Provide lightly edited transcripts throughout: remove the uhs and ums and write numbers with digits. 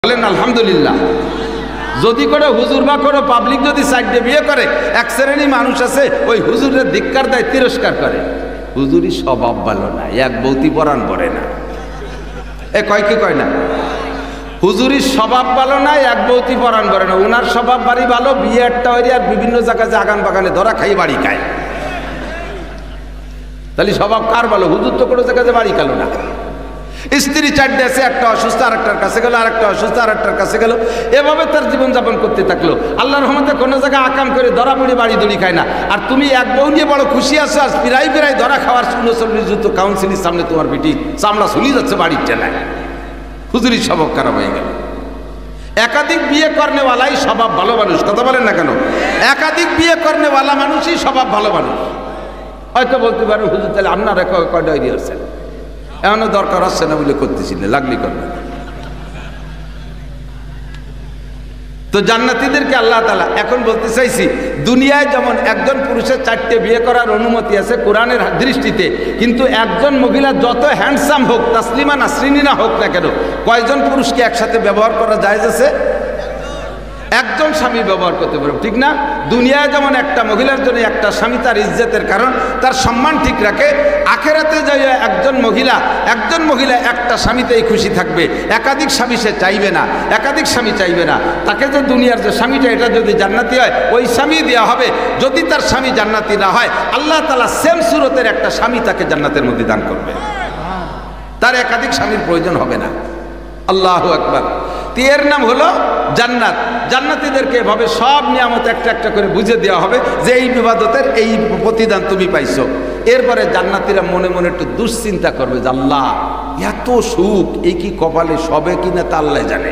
বলেন আলহামদুলিল্লাহ। যদি করে হুজুর বা কোনো পাবলিক যদি সাইডে বিয়ে করে, এক শ্রেণী মানুষ আছে ওই হুজুরের ধিক্কার দেয়, তিরস্কার করে। হুজুরই স্বভাব ভালো না, এক বৌতি পরাণ পড়ে না। এ কয় কি কয় না? হুজুরির স্বভাব ভালো না, এক বৌতি পরাণ পড়ে না। ওনার স্বভাব বাড়ি ভালো, বিয়ে একটা হয়ে আর বিভিন্ন জায়গায় আগান বাগানে ধরা খাই বাড়ি খায়। তাহলে স্বভাব কার ভালো? হুজুর তো কোনো জায়গায় বাড়ি খালো না। স্ত্রী চারটে আছে, একটা অসুস্থ আরেকটার কাছে গেল, আরেকটা অসুস্থ আরেকটার কাছে গেল, এভাবে তার জীবনযাপন করতে থাকলো। আল্লাহর রহমতে কোনো জায়গায় আকাম করে ধরা পড়ে বাড়ি দড়ি খায় না। আর তুমি এক বউ নিয়ে বড় খুশি আছো, আর প্রায় প্রায় ধরা খাওয়ার 39 যুদ্ধ কাউন্সিলের সামনে তোমার বেটি চামড়া ঝুলি যাচ্ছে বাড়ির চেলায়। হুজুরির স্বভাব খারাপ হয়ে গেল। একাধিক বিয়ে করনেওয়ালাই স্বভাব ভালো মানুষ, কথা বলেন না কেন? একাধিক বিয়ে করনেওয়ালা মানুষই স্বভাব ভালো মানুষ। হয়তো বলতে পারেন হুজুর তাহলে আপনারা কয়টা এরিয়া আছেন, এমনও দরকার আসছে না বলে করতেছিলেন, লাগলি করবেন। তো জান্নাতীদেরকে আল্লাহ তাআলা এখন বলতে চাইছি, দুনিয়ায় যেমন একজন পুরুষের 4টে বিয়ে করার অনুমতি আছে কোরআনের দৃষ্টিতে, কিন্তু একজন মহিলা যত হ্যান্ডসাম হোক, তাসলিমা নাসরিনী না হোক না কেন, কয়জন পুরুষকে একসাথে ব্যবহার করা জায়েজ আছে? একজন স্বামী ব্যবহার করতে পারবে, ঠিক না? দুনিয়ায় যেমন একটা মহিলার জন্য একটা স্বামী তার ইজ্জতের কারণ, তার সম্মান ঠিক রাখে, আখেরাতে যাই একজন মহিলা একটা স্বামীতেই খুশি থাকবে। একাধিক স্বামী সে চাইবে না, একাধিক স্বামী চাইবে না। তাকে যে দুনিয়ার যে স্বামীটা, এটা যদি জান্নাতি হয় ওই স্বামী দেওয়া হবে। যদি তার স্বামী জান্নাতি না হয়, আল্লাহ তাআলা সেম সুরতের একটা স্বামী তাকে জান্নাতের মধ্যে দান করবে। তার একাধিক স্বামীর প্রয়োজন হবে না। আল্লাহু আকবার। এর নাম হলো জান্নাত। জান্নাতীদেরকে এভাবে সব নিয়ামত একটা একটা করে বুঝে দেওয়া হবে যে এই ইবাদতের এই প্রতিদান তুমি পাইছো। এরপরে জান্নাতীরা মনে মনে একটু দুশ্চিন্তা করবে যে আল্লাহ এত সুখ, এই কি কপালে সবে কিনা তা আল্লাহ জানে,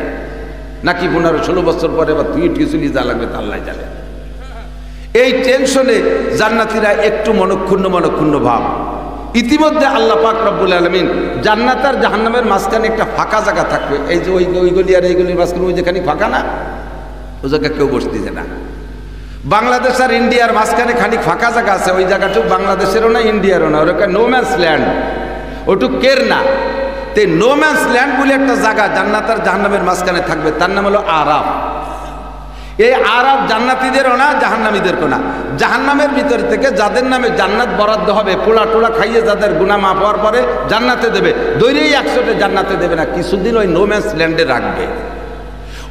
নাকি 15-16 বছর পরে বা তুই টিউশনি যা লাগবে তা আল্লাহ জানে। এই টেনশনে জান্নাতীরা একটু মনক্ষুণ্ণ ভাব। ইতিমধ্যে আল্লাহ পাক রব্বুল আলামিন জান্নাত আর জাহান্নামের মাঝখানে একটা ফাঁকা জায়গা থাকবে। এই যে ওইগুলি আর এইগুলির মাঝখানে ওই যেখানে ফাঁকা না, ওই জায়গায় কেউ বসতেছে না। বাংলাদেশ আর ইন্ডিয়ার মাঝখানে খানিক ফাঁকা জায়গা আছে, ওই জায়গাটুকু বাংলাদেশেরও না ইন্ডিয়ারও না, ওটা নো ম্যানস ল্যান্ড, ওটুক কের না। তে নো ম্যানস ল্যান্ড বলে একটা জায়গা জান্নাত আর জাহান্নামের মাঝখানে থাকবে, তার নাম হলো আরাফ। এই আরাফ জান্নাতীদেরও না, জাহান্নামীদেরও না। জাহান্নামের ভিতর থেকে যাদের নামে জান্নাত বরাদ্দ হবে, পোড়া টোড়া খাইয়ে যাদের গুনাহ মাফ হওয়ার পরে জান্নাতে দেবে, দৈরেই 100টা জান্নাতে দেবে না, কিছুদিন ওই নো ম্যানস ল্যান্ডে রাখবে।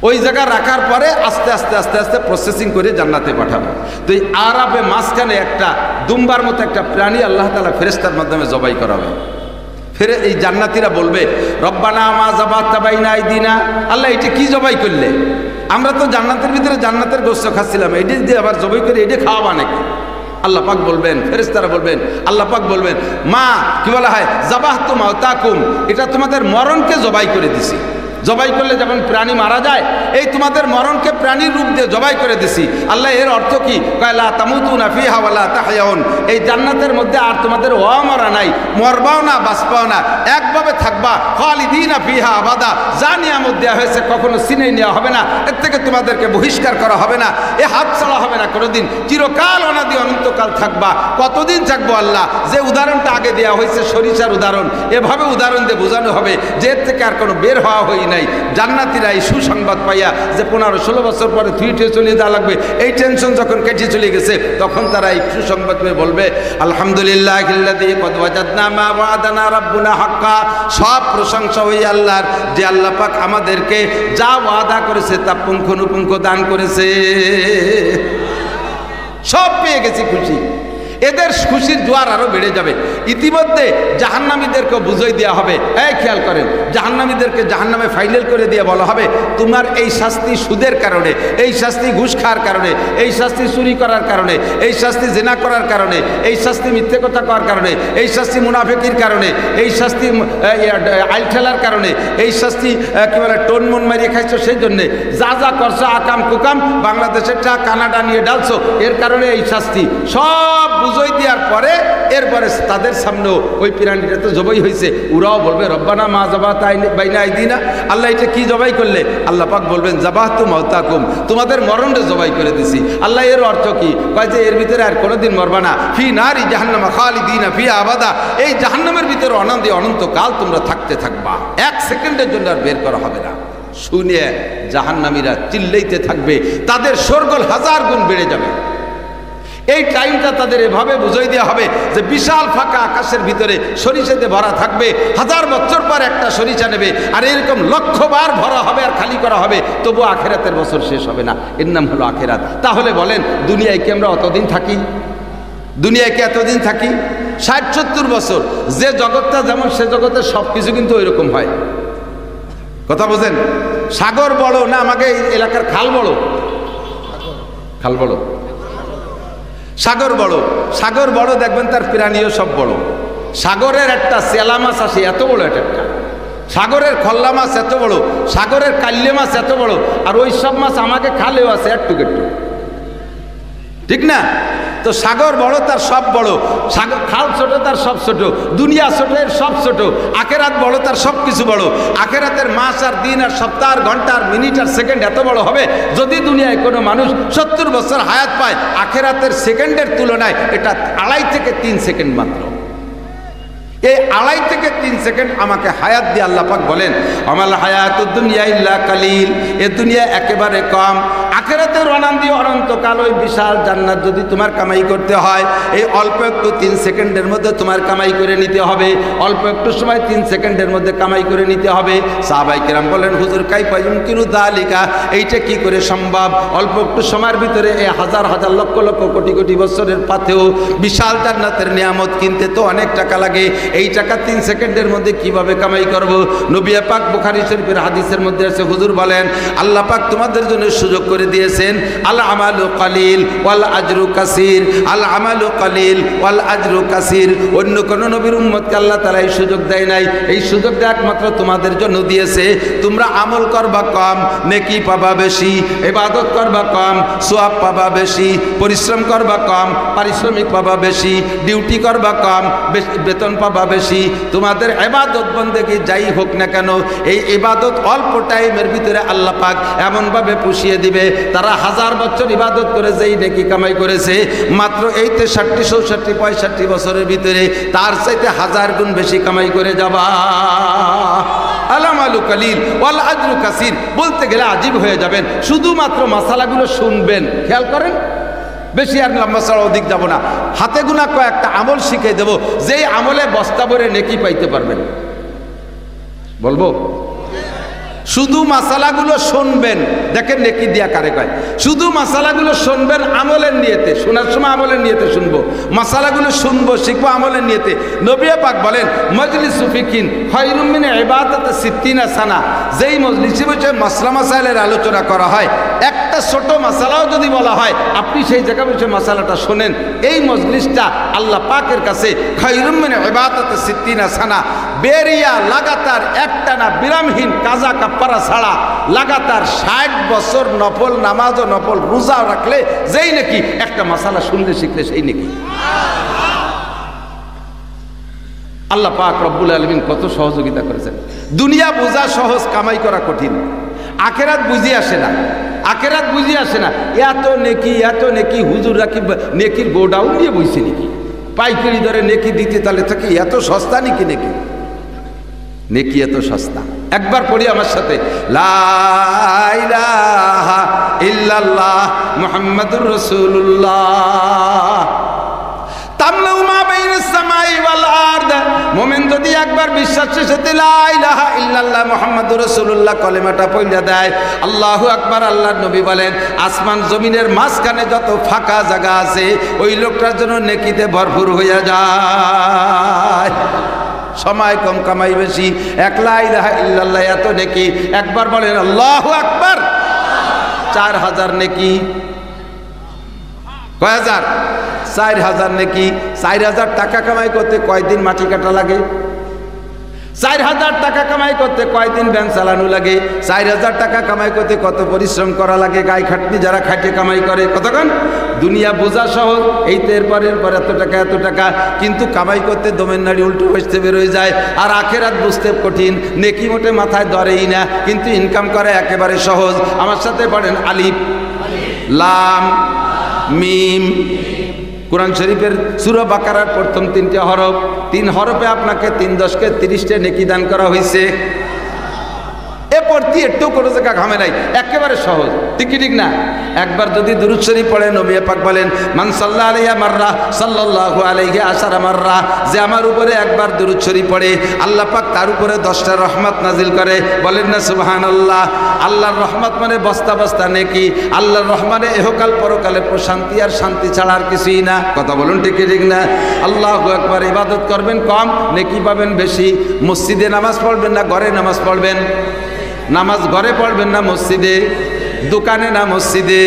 ওই জায়গা রাখার পরে আস্তে আস্তে প্রসেসিং করে জান্নাতে পাঠাবে। তো এই আরাফে মাঝখানে একটা দুম্বার মতো একটা প্রাণী আল্লাহ তাআলা ফেরেশতার মাধ্যমে জবাই করাবে। ফেরে এই জান্নাতীরা বলবে রব্বানা মা যাবাতা বাইনা আইদিনা, আল্লাহ এটা কি জবাই করলে? আমরা তো জান্নাতের ভিতরে জান্নাতের গোশত খাচ্ছিলাম, এটি দিয়ে আবার জবাই করে এটা খাওয়াবা নাকি? আল্লাহ পাক বলবেন, ফেরেশতারা বলবেন, আল্লাহ পাক বলবেন মা কি বলা হয় যাবাহতু মাউতাকুম, এটা তোমাদের মরণকে জবাই করে দিছি। জবাই করলে যখন প্রাণী মারা যায়, এই তোমাদের মরণকে প্রাণীর রূপ দিয়ে জবাই করে দিছি। আল্লাহ এর অর্থ কি? লা তামুতুনা ফিহা ওয়ালা তাহয়াউন, এই জান্নাতের মধ্যে আর তোমাদের মরা নাই, মরবাও না বাঁচবাও না, একভাবে থাকবা। খালিদিনা ফিহা আবাদা, যা নিয়ামত দেওয়া হয়েছে কখনো ছিনিয়ে নেওয়া হবে না, এর থেকে তোমাদেরকে বহিষ্কার করা হবে না, এ হাত ছাড়া হবে না কোনোদিন, চিরকাল অনাদি অনন্তকাল থাকবা। কতদিন থাকবো আল্লাহ? যে উদাহরণটা আগে দেওয়া হয়েছে সরিষার উদাহরণ, এভাবে উদাহরণ দিয়ে বোঝানো হবে যে এর থেকে আর কোনো বের হওয়া হয় নাই। জান্নাতীরা এই সুসংবাদ পাইয়া যে 15-16 বছর পরে থুইটে চলে যাওয়া লাগবে, এই টেনশন যখন কেটে চলে গেছে, তখন তারা এই সুসংবাদ পেয়ে বলবে আলহামদুলিল্লাহিল্লাযী কদ ওয়াজাদনা মা ওয়াদানা রাব্বুনা হাক্কা, সব প্রশংসা ওই আল্লাহর যে আল্লাহ পাক আমাদেরকে যা ওয়াদা করেছে তা পুঙ্খানুপুঙ্খ দান করেছে। সব পেয়ে গেছি, খুশি। এদের খুশির জোয়ার আরো বেড়ে যাবে। ইতিমধ্যে জাহান্নামীদেরকে বুঝিয়ে দেওয়া হবে, এই খেয়াল করেন, জাহান্নামীদেরকে জাহান্নামে ফাইনাল করে দিয়ে বলা হবে তোমার এই শাস্তি সুদের কারণে, এই শাস্তি ঘুষ খাওয়ার কারণে, এই শাস্তি চুরি করার কারণে, এই শাস্তি জেনা করার কারণে, এই শাস্তি মিথ্যে কথা করার কারণে, এই শাস্তি মুনাফিকির কারণে, এই শাস্তি আইল ঠেলার কারণে, এই শাস্তি কি বলে টোন মন মারিয়ে খাইছো সেই জন্যে, যা যা করছো আকাম কুকাম, বাংলাদেশের চা কানাডা নিয়ে ডালছো, এর কারণে এই শাস্তি। সব বুঝাই দেওয়ার পরে এরপরে তাদের সামনেও ওই প্রাণীটা তো জবাই হয়েছে, ওরাও বলবে রব্বানা মা যাবাতা বাইনা আইদিনা, আল্লাহ এটা কি জবাই করলে? আল্লাহ পাক বলবেন যাবাহতু মাউতাকুম, তোমাদের মরণটা জবাই করে দিছি। আল্লাহ এর অর্থ কি? কয় যে এর ভিতরে আর কোনোদিন মরবা না, ফি নারি জাহান্নামা খালিদিনা ফিহা আবাদা, এই জাহান্নামের ভিতরে অনন্তকাল তোমরা থাকতে থাকবা, 1 সেকেন্ডের জন্য আর বের করা হবে না। শুনে জাহান্নামীরা চিল্লাইতে থাকবে, তাদের শোরগোল 1000 গুণ বেড়ে যাবে। এই টাইমটা তাদের এভাবে বুঝাই দেওয়া হবে যে বিশাল ফাঁকা আকাশের ভিতরে সরিষাতে ভরা থাকবে, 1000 বছর পর একটা সরিষা নেবে, আর এরকম লক্ষবার ভরা হবে আর খালি করা হবে, তবু আখেরাতের বছর শেষ হবে না। এর নাম হলো আখেরাত। তাহলে বলেন, দুনিয়ায় কি আমরা অতদিন থাকি? দুনিয়ায় কি এতদিন থাকি? 60-70 বছর। যে জগৎটা যেমন সে জগতের সব কিছু কিন্তু ওই রকম হয়। কথা বোঝেন? সাগর বড় না আমাকে এই এলাকার খাল বড়? খাল বড়, সাগর বড়। সাগর বড়, দেখবেন তার প্রাণীও সব বড়। সাগরের একটা চেলা মাছ আসে এত বড় একটা, সাগরের খল্লা মাছ এত বড়, সাগরের কাল্লে মাছ এত বড়, আর ওই সব মাছ আমাকে খালেও আছে একটু একটু, ঠিক না? তো সাগর বড়, তার সব বড়। সাগর খাল ছোট, তার সব ছোট। দুনিয়া ছোট, এর সব ছোট। আখেরাত বড়, তার সব কিছু বড়। আখেরাতের মাস আর দিন আর সপ্তাহ আর ঘন্টা আর মিনিট আর সেকেন্ড এত বড় হবে, যদি দুনিয়ায় কোনো মানুষ 70 বছর হায়াত পায়, আখেরাতের সেকেন্ডের তুলনায় এটা 2.5 থেকে 3 সেকেন্ড মাত্র। এই 2.5 থেকে 3 সেকেন্ড আমাকে হায়াত দিয়ে আল্লাহ পাক বলেন, আমাল হায়াতুদ দুনিয়া ইল্লা কালিল, এ দুনিয়া একেবারে কম। আখেরাতের অনন্তি অনন্তকাল, ওই বিশাল জান্নাত যদি তোমার কামাই করতে হয়, এই অল্প একটু 3 সেকেন্ডের মধ্যে তোমার কামাই করে নিতে হবে। অল্প একটু সময় 3 সেকেন্ডের মধ্যে কামাই করে নিতে হবে। সাহাবায়ে কেরাম বলেন, হুজুর কাইফা ইউমকিনু যালিকা, এইটা কি করে সম্ভব? অল্প একটু সময়ের ভিতরে এই হাজার হাজার লক্ষ লক্ষ কোটি কোটি বছরের পাথেও বিশাল জান্নাতের নিয়ামত কিনতে তো অনেক টাকা লাগে। এই টাকা 3 সেকেন্ডের মধ্যে কিভাবে কামাই করব? নবী পাক বুখারী শরীফের হাদিসের মধ্যে আছে, হুজুর বলেন, আল্লাহ পাক তোমাদের জন্য সুযোগ করে দিয়েছেন, আল আমালু কালিল ওয়াল আজরু কাসীর। আল আমালু কালিল ওয়াল আজরু কাসীর। অন্য কোন নবীর উম্মতকে আল্লাহ তাআলা এই সুযোগ দেয় নাই। এই সুযোগটা একমাত্র তোমাদের জন্য দিয়েছে। তোমরা আমল করবা কম, নেকি পাবা বেশি, ইবাদত করবা কম, সওয়াব পাবা বেশি, পরিশ্রম করবা কম, পারিশ্রমিক পাবা বেশি, ডিউটি করবা কম, বেতন পাবা বেশি। তোমাদের ইবাদত বন্দেগী যাই হোক না কেন, এই ইবাদত অল্প টাইমের ভিতরে আল্লাহ পাক এমনভাবে পুষিয়ে দিবে, তারা 1000 বছর ইবাদত করে যেই নেকি কামাই করেছে, মাত্র এই 63, 64, 65 বছরের ভিতরে তার চাইতে 1000 গুণ বেশি কামাই করে যাবা। আল আমালু কালিল ওয়াল আজরু কাসীর। বলতে গেলে আজীব হয়ে যাবেন, শুধুমাত্র মাসালাগুলো শুনবেন, খেয়াল করেন। বেশি আর লম্বা চড়া অধিক যাব না, হাতে গোনা কয়েকটা আমল শিখিয়ে দেব, যেই আমলে বস্তা ভরে নেকি পাইতে পারবেন। বলবো? শুধু মাসালাগুলো শুনবেন, দেখেন নেকি দিয়া কারে কয়। শুধু মাসালাগুলো শুনবেন আমলের নিয়তে, শোনার সময় আমলের নিয়তে শুনবো, মাসালাগুলো শুনবো, শিখবো আমলের নিয়তে। নবী পাক বলেন, মজলিসু ফিকিন খায়রুম মিন ইবাদাতি 60 সানা। যেই মজলিসে বসে মাসলা মাসাইলের আলোচনা করা হয়, একটা ছোট মাসালাও যদি বলা হয়, আপনি সেই জায়গায় বসে মাসালাটা শোনেন, এই মজলিসটা আল্লাহ পাকের কাছে খায়রুম মিন ইবাদাতি 60 সানা, বেরিয়া লাগাতার একটানা বিরামহীন কাজা কাফারা ছাড়া লাগাতার 60 বছর নফল নামাজ ও নফল রোজা রাখলে যেই নাকি একটা মাসালা শুনলে শিখলে সেই নাকি। আল্লাহ পাক রব্বুল আলামিন কত সহযোগিতা করেছেন। দুনিয়া বোঝা সহজ, কামাই করা কঠিন। আখেরাত বুঝি আসে না, আখেরাত বুঝি আসে না। এত নেকি হুজুর রাখি নেকির গোডাউন দিয়ে বইছে নাকি, পাইকারি দরে নেকি দিতে, তাহলে থাকে এত সস্তা নাকি নেকি? নেকি এত সস্তা। একবার পড়ি আমার সাথে, লা ইলাহা ইল্লাল্লাহ মুহাম্মাদুর রাসূলুল্লাহ তামলাউ মা বাইনাস সামাই ওয়াল আরদ। মুমিন যদি একবার বিশ্বাসের সাথে লা ইলাহা ইল্লাল্লাহ মুহাম্মাদুর রাসূলুল্লাহ কলেমাটা পড়ে দেয়, আল্লাহু আকবার, আল্লাহর নবী বলেন, আসমান জমিনের মাঝখানে যত ফাঁকা জায়গা আছে ওই লোকটার জন্য নেকিতে ভরপুর হয়ে যায়। সময় কম, কামাই বেশি। এক লা ইলাহা ইল্লাল্লাহ এত নেকি। একবার বলেন আল্লাহু আকবার, 4000 নেকি। কয় হাজার? 4000 নেকি। 4000 টাকা কামাই করতে কয়দিন মাটি কাটা লাগে? 4000 টাকা কামাই করতে কয়দিন ব্যান চালানো লাগে? 4000 টাকা কামাই করতে কত পরিশ্রম করা লাগে, গায়ে খাটনি যারা খাটে কামাই করে কতক্ষণ। দুনিয়া বোঝা সহজ, এই তো এরপর এত টাকা এত টাকা, কিন্তু কামাই করতে দমের নাড়ি উল্টো বসতে বেরোয় যায়। আর আখেরাত বুঝতে কঠিন, নেকি মোটে মাথায় ধরেই না, কিন্তু ইনকাম করা একেবারে সহজ। আমার সাথে পড়েন, আলিফ লাম মিম। কোরআন শরীফের সূরা বাকারার প্রথম 3টে হরফ, 3 হরফে আপনাকে 3 10 কে 30টে নেকি দান করা হয়েছে। এ পড়তি একটু কোনো জায়গা ঘামে নাই, একেবারে সহজ, ঠিক ঠিক না? একবার যদি দুরূদ শরীফ পড়েন, নবী পাক বলেন মান সাল্লা আলাইহি মাররা সাল্লাল্লাহু আলাইহি আশারা মাররা, যে আমার উপরে একবার দুরূদ শরীফ পড়ে আল্লাহ পাক তার উপরে 10টা রহমত নাজিল করে। বলেন না সুবহানাল্লাহ। আল্লাহর রহমত মানে বস্তা বস্তা নেকি, আল্লাহর রহমানে ইহকাল পরকালে প্রশান্তি আর শান্তি ছাড়া আর কিছুই না। কথা বলুন ঠিক ঠিক না? আল্লাহু আকবার। ইবাদত করবেন কম, নেকি পাবেন বেশি। মসজিদে নামাজ পড়বেন না ঘরে নামাজ পড়বেন? নামাজ ঘরে পড়বেন না মসজিদে? দোকানে না মসজিদে?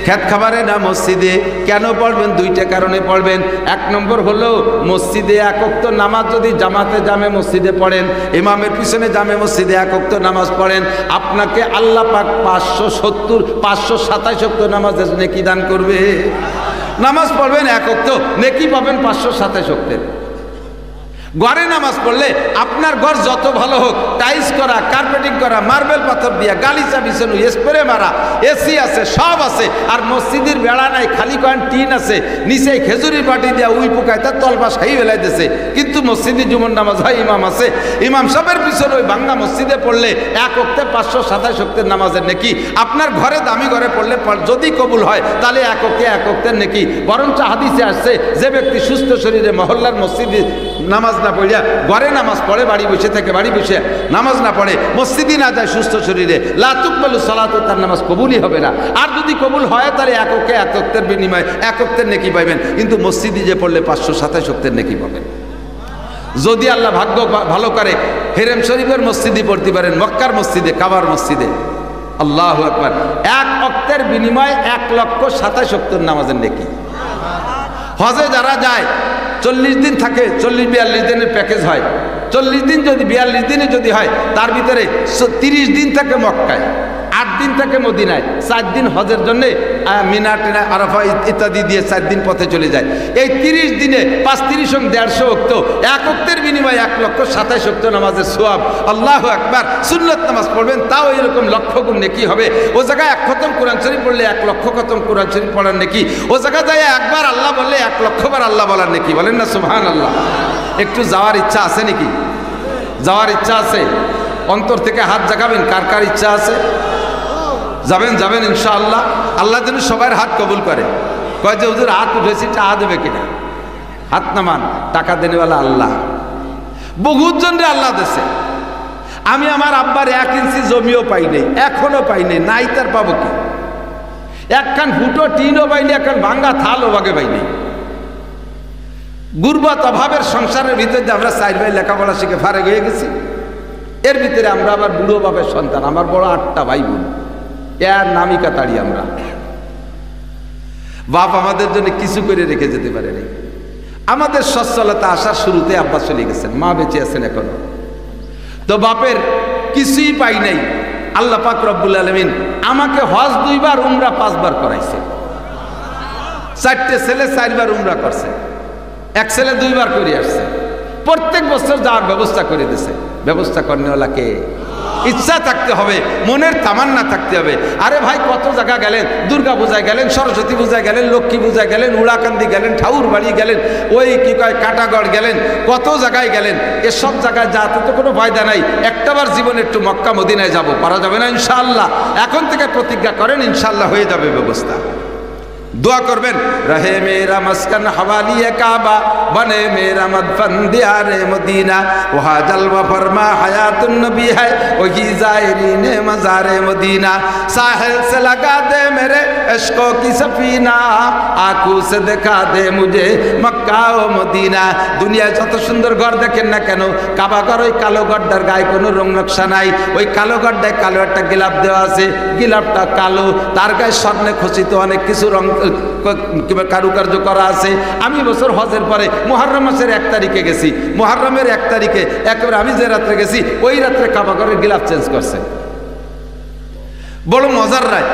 খেত খাবারে না মসজিদে? কেন পড়বেন? দুইটা কারণে পড়বেন। এক নম্বর হলো মসজিদে এক ওয়াক্ত নামাজ যদি জামাতে জামে মসজিদে পড়েন, ইমামের পিছনে জামে মসজিদে এক ওয়াক্ত নামাজ পড়েন, আপনাকে আল্লাহ পাক 527 ওয়াক্ত নামাজের নেকি দান করবে। নামাজ পড়বেন এক ওয়াক্ত, নেকি পাবেন 527 ওয়াক্তের। ঘরে নামাজ পড়লে আপনার ঘর যত ভালো হোক, টাইলস করা, কার্পেটিং করা, মার্বেল পাথর দিয়া, গালিচা বিছানো, স্প্রে মারা, এসি আছে, সব আছে, আর মসজিদের বেড়া নাই, খালি কয়েন টিন আছে, নিচে খেজুরির বাটি দিয়া উই পোকায় তার তলপাশ খাই ফেলাইতেছে, কিন্তু মসজিদে জুমার নামাজ হয়, ইমাম আছে, ইমাম সাহেবের পিছনে ওই ভাঙ্গা মসজিদে পড়লে এক ওয়াক্তে 527 ওয়াক্তের নামাজের নেকি। আপনার ঘরে দামি ঘরে পড়লে যদি কবুল হয় তাহলে এক ওয়াক্তের নেকি। বরঞ্চ হাদিসে আসছে, যে ব্যক্তি সুস্থ শরীরে মহল্লার মসজিদে নামাজ না পড়িয়া ঘরে নামাজ পড়ে, বাড়ি বসে থাকে, বাড়ি বসে নামাজ না পড়ে, মসজিদে না যায় সুস্থ শরীরে, লা তুকবালু সালাতু, তার নামাজ কবুলই হবে না। আর যদি কবুল হয় তাহলে এক ওয়াক্তের বিনিময়ে এক ওয়াক্তের নেকি পাইবেন, কিন্তু মসজিদে যে পড়লে 527 ওয়াক্তের নেকি পাবেন। যদি আল্লাহ ভাগ্য ভালো করে হেরেম শরীফের মসজিদে পড়তে পারেন, মক্কার মসজিদে, কাবার মসজিদে, আল্লাহু আকবার, এক ওয়াক্তের বিনিময়ে 1,27,000 ওয়াক্ত নামাজের নেকি। হজে যারা যায় 40 দিন থাকে, 40-42 দিনের প্যাকেজ হয়, 40 দিন যদি 42 দিনে যদি হয়, তার ভিতরে 30 দিন থাকে মক্কায়, 8 দিন থাকে মদিনায়, 4 দিন হজের জন্যে মিনা টিনা আরাফা ইত্যাদি দিয়ে 4 দিন পথে চলে যায়। এই 30 দিনে 5-30-150 ওয়াক্ত, এক ওয়াক্তের বিনিময়ে 1,27,000 ওয়াক্ত নামাজের সওয়াব। আল্লাহু আকবার। সুন্নত নামাজ পড়বেন, তাও এরকম লক্ষ গুণ নেকি হবে। ও জায়গায় 1 খতম কোরআন শরীফ পড়লে 1 লক্ষ খতম কোরআন শরীফ পড়ার নেকি। ও জায়গায় যায় একবার আল্লাহ বললে 1 লক্ষ বার আল্লাহ বলার নেকি। বলেন না সুবহানাল্লাহ। একটু যাওয়ার ইচ্ছা আছে নাকি? যাওয়ার ইচ্ছা আছে? অন্তর থেকে হাত জাগাবেন, কার কার ইচ্ছা আছে? যাবেন যাবেন ইনশাআল্লাহ। আল্লাহ যেন সবার হাত কবুল করে। কয় যে হুজুর হাত উঠেছি, টাকা দেবে কিনা? হাত নামান, টাকা দেনেওয়ালা আল্লাহ। বহুত জনরে আল্লাহ দেশে। আমি আমার আব্বার 1 ইঞ্চি জমিও পাই নাই, এখনো পাই নাই, নাই তার পাবো কি? একখান ফুটো টিনও পাইনি, একখান ভাঙ্গা থালও ভাগে পাইনি। গুরবাত অভাবের সংসারের ভিতরে আমরা 4 ভাই লেখাপড়া শিখে ফারেক হয়ে গেছি। এর ভিতরে আমরা আবার বুড়ো বাপের সন্তান, আমার বড় 8টা ভাই বোন, এর নামই কাতাড়ি আমরা। বাপ আমাদের জন্য কিছু করে রেখে যেতে পারেনি। আমাদের সচ্ছলতা আসার শুরুতে আব্বা চলে গেছেন, মা বেঁচে আছেন এখনো। তো বাপের কিছুই পাই নাই। আল্লাহ পাক রব্বুল আলামিন আমাকে হজ 2 বার, উমরা 5 বার করাইছে। 4টে ছেলে 4 বার উমরা করছে, এক ছেলে 2 বার করে আসছে। প্রত্যেক বছর যাওয়ার ব্যবস্থা করে দিয়েছে। ব্যবস্থা করেনওয়ালাকে ইচ্ছা থাকতে হবে, মনের তামান্না থাকতে হবে। আরে ভাই, কত জায়গা গেলেন, দুর্গা পূজায় গেলেন, সরস্বতী পূজায় গেলেন, লক্ষ্মী পূজায় গেলেন, উড়াকান্দি গেলেন, ঠাউর বাড়ি গেলেন, ওই কি কয় কাটাগড় গেলেন, কত জায়গায় গেলেন। এসব জায়গায় যাতে তো কোনো ফায়দা নাই। একটাবার জীবনে একটু মক্কা মদিনায় যাব, পারা যাবে না ইনশাআল্লাহ? এখন থেকে প্রতিজ্ঞা করেন, ইনশাআল্লাহ হয়ে যাবে ব্যবস্থা। दुआ करबें रहे मेरा मस्कन हवाली काबा बने मेरा मदफन दियारे मदीना वहाँ जलवा फरमा हयातुन नबी है वही ज़ायरीन मज़ारे मदीना साहिल से लगा दे मेरे इश्क़ों की सफ़ीना आँखों से दिखा दे मुझे मक्का ও মদিনা। দুনিয়ায় যত সুন্দর ঘর দেখেন না কেন, কাবা ঘর ওই কালো ঘরটার গায়ে কোনো রং নকশা নাই। ওই কালো ঘরটায় কালো একটা গিলাপ দেওয়া আছে, গিলাপটা কালো, তার গায়ে স্বর্ণে খচিত অনেক কিছু রং কারুকার্য করা আছে। আমি বছর হজের পরে মুহররম মাসের 1 তারিখে গেছি। মুহররমের 1 তারিখে একেবারে আমি যে রাত্রে গেছি ওই রাত্রে কাবা ঘরের গিলাপ চেঞ্জ করছে। বড় মজার রায়।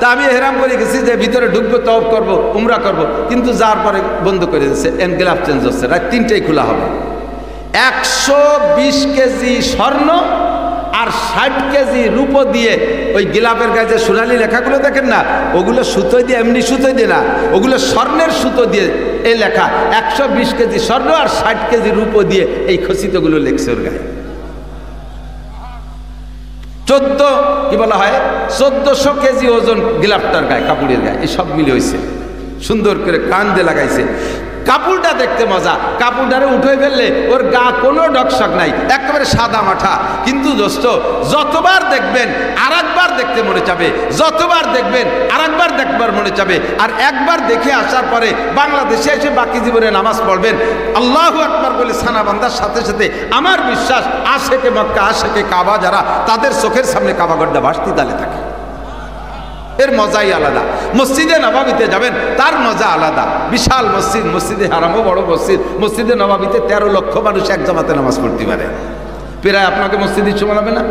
তা আমি হেরাম করে গেছি যে ভিতরে ঢুকবো, তওয়াফ করব, উমরা করব, কিন্তু যার পরে বন্ধ করে দিচ্ছে, গিলাপ চেঞ্জ হচ্ছে। রাত 3টায় খোলা হবে। 120 কেজি স্বর্ণ আর 60 কেজি রূপো দিয়ে ওই গিলাপের গায়ে যে সোনালি লেখাগুলো দেখেন না, ওগুলো সুতো দিয়ে, এমনি সুতো দিয়ে না, ওগুলো স্বর্ণের সুতো দিয়ে এই লেখা। 120 কেজি স্বর্ণ আর 60 কেজি রূপো দিয়ে এই খচিতগুলো লেখছে ওর গায়ে। কি বলা হয় 1400 কেজি ওজন গিলাফটার গায়ে, কাপড়ের গায়ে, এই সব মিলে হয়েছে, সুন্দর করে কান দিয়ে লাগাইছে। কাপড়টা দেখতে মজা, কাপড়টারে উঠে ফেললে ওর গা কোনো ডকশক নাই, একেবারে সাদা মাঠা। কিন্তু দোস্ত যতবার দেখবেন আরেকবার দেখতে মনে চাবে, যতবার দেখবেন আরেকবার দেখবার মনে চাবে। আর একবার দেখে আসার পরে বাংলাদেশে এসে বাকি জীবনে নামাজ পড়বেন আল্লাহু আকবার বলে সানা বান্দার সাথে সাথে আমার বিশ্বাস আশেকে মক্কা আশেকে কাবা যারা, তাদের চোখের সামনে কাবাগড্ডা ভাসতি তালে থাকে। এর মজাই আলাদা। মসজিদে নববীতে যাবেন, তার মজা আলাদা। বিশাল মসজিদ, মসজিদে হারামও বড় মসজিদ। মসজিদে নববীতে 13 লক্ষ মানুষ এক জামাতে নামাজ পড়তে পারে। প্রায় আপনাকে মসজিদে সময় হবে না?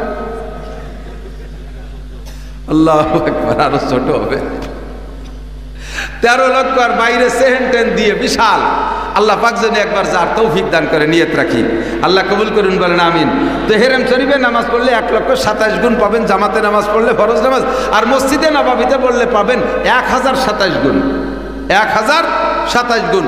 আল্লাহু আকবার, আরো ছোট হবে। 13 লক্ষ আর বাইরে সেহেন দিয়ে বিশাল। আল্লাহ পাক যেন একবার যার তৌফিক দান করে, নিয়ত রাখি। আল্লাহ কবুল করুন, বলেন আমিন। তো হেরেম শরীফে নামাজ পড়লে 1,27,000 গুণ পাবেন, জামাতে নামাজ পড়লে ফরজ নামাজ, আর মসজিদে নববীতে পড়লে পাবেন 1027 গুণ। 1027 গুণ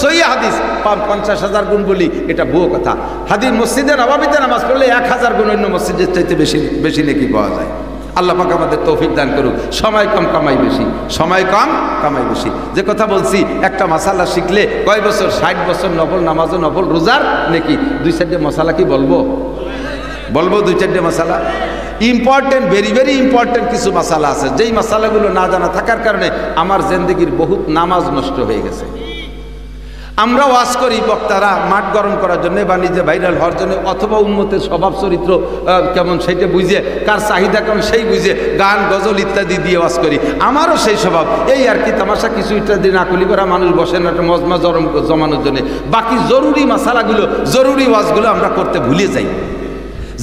সহি হাদিস। 50,000 গুণ বলি এটা ভুয়ো কথা। হাদিস মসজিদে নববীতে নামাজ পড়লে 1000 গুণ অন্য মসজিদের চাইতে বেশি বেশি নেকি পাওয়া যায়। আল্লাহ পাক আমাদের তৌফিক দান করুক। সময় কম কামাই বেশি, সময় কম কামাই বেশি। যে কথা বলছি, একটা মাসালা শিখলে কয় বছর, 60 বছর নফল নামাজও নফল, রোজার নাকি 2-4টে মশালা কি বলবো 2-4টে মশালা ইম্পর্টেন্ট, ভেরি ভেরি ইম্পর্টেন্ট কিছু মশালা আছে, যেই মশালাগুলো না জানা থাকার কারণে আমার জিন্দেগির বহুত নামাজ নষ্ট হয়ে গেছে। আমরা ওয়াজ করি বক্তারা মাঠ গরম করার জন্য বা নিজে ভাইরাল হওয়ার জন্য, অথবা উম্মতের স্বভাব চরিত্র কেমন সেইটা বুঝে, কার চাহিদা কেমন সেই বুঝে গান গজল ইত্যাদি দিয়ে ওয়াজ করি। আমারও সেই স্বভাব, এই আর কি তামাশা কিছু ইত্যাদি না করি করা মানুষ বসে না একটা মজমা জমানোর জন্য। বাকি জরুরি মশালাগুলো, জরুরি ওয়াজগুলো আমরা করতে ভুলে যাই।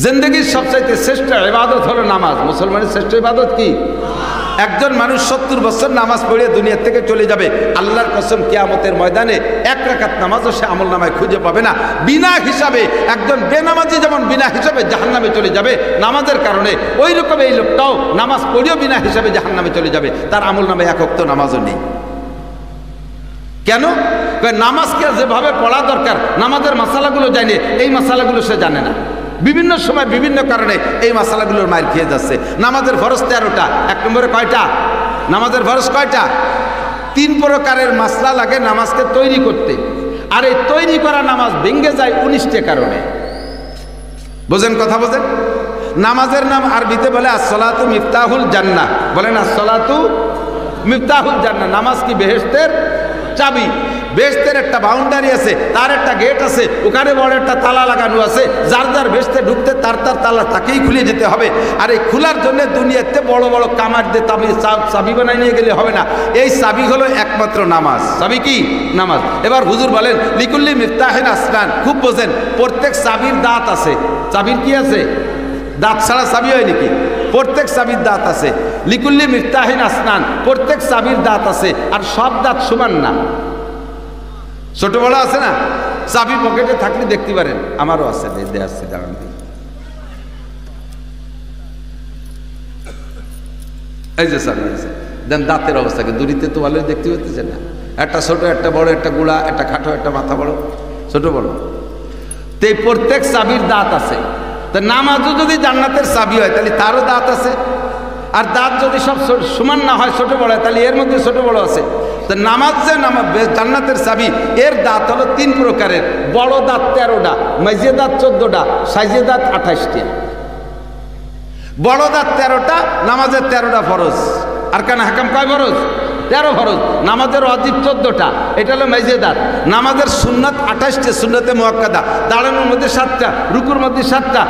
জিন্দেগির সবচাইতে শ্রেষ্ঠ ইবাদত হলো নামাজ। মুসলমানের শ্রেষ্ঠ ইবাদত কি? একজন মানুষ 70 বছর নামাজ পড়ে দুনিয়া থেকে চলে যাবে, আল্লাহর কসম কিয়ামতের ময়দানে 1 রাকাত নামাজও সে আমল নামায় খুঁজে পাবে না। বিনা হিসাবে একজন বেনামাজি যেমন বিনা হিসাবে জাহান্নামে চলে যাবে নামাজের কারণে, ওই রকম এই লোকটাও নামাজ পড়েও বিনা হিসাবে জাহান্নামে চলে যাবে, তার আমল নামে 1 ওয়াক্ত নামাজও নেই। কেন? নামাজকে যেভাবে পড়া দরকার নামাজের মাসালাগুলো জানে, এই মাসালাগুলো সে জানে না। বিভিন্ন সময় বিভিন্ন কারণে এই মাসালাগুলোর মায়ের খেয়ে যাচ্ছে। নামাজের ফরজ 13টা। 1 নম্বরে কয়টা? নামাজের ফরজ কয়টা? 3 প্রকারের মাসলা লাগে নামাজকে তৈরি করতে, আর এই তৈরি করা নামাজ ভেঙে যায় 19টে কারণে। বোঝেন কথা, বোঝেন? নামাজের নাম আরবিতে বলে আসসালাতু মিফতাহুল জান্নাহ। বলেন আসসালাতু মিফতাহুল জান্নাহ। নামাজ কি বেহেশতের চাবি। বেহেশতের একটা বাউন্ডারি আছে, তার একটা গেট আছে, ওখানে বড় একটা তালা লাগানো আছে। যার যার বেহেশতে ঢুকতে তার তার তালা তাকেই খুলে যেতে হবে। আর এই খোলার জন্য দুনিয়াতে বড় বড় কামার দিয়ে চাবি বানাই নিয়ে গেলে হবে না। এই চাবি হলো একমাত্র নামাজ। চাবি কি? নামাজ। এবার হুজুর বলেন লিকুল্লি মিফতাহিন আসনান। খুব বোঝেন, প্রত্যেক চাবির দাঁত আছে। চাবির কি আছে? দাঁত ছাড়া চাবি হয় নাকি? প্রত্যেক চাবির দাঁত আছে। লিকুল্লি মিফতাহিন আসনান, প্রত্যেক চাবির দাঁত আছে, আর সব দাঁত সমান না, ছোট বড় আছে না। চাবি পকেটে থাকলে দেখতে পারেন, আমারও আছে, আসছে দাঁড়ান। এই যে চাবি আছে, দেন দাঁতের অবস্থাকে দূরিতে তো ভালোই দেখতে পাচ্ছেন না। একটা ছোট, একটা বড়, একটা গুড়া, একটা খাটো, একটা মাথা বড়, ছোট বড়। তো এই প্রত্যেক চাবির দাঁত আছে। তো নামাজও যদি জান্নাতের চাবি হয় তাহলে তারও দাঁত আছে। আর দাঁত যদি সব সমান না হয়, ছোট বড় হয়, তাহলে এর মধ্যে ছোট বড় আছে। তো নামাজ যে জান্নাতের চাবি, এর দাঁত হলো 3 প্রকারের। বড় দাঁত 13টা, মাঝে দাঁত 14টা, সাইজে দাঁত 28টা। বড় দাঁত 13টা, নামাজের 13টা ফরজ। আর কেন হাকাম কয় ফরজ? 13 ফরজ। নামাজের ওয়াজিব 14টা, এটা হলো মাইজে দাঁত। নামাজের সুন্নাত 28টে, সুন্নতে মুআক্কাদা। দাঁড়ানোর মধ্যে 7টা, রুকুর মধ্যে 7টা,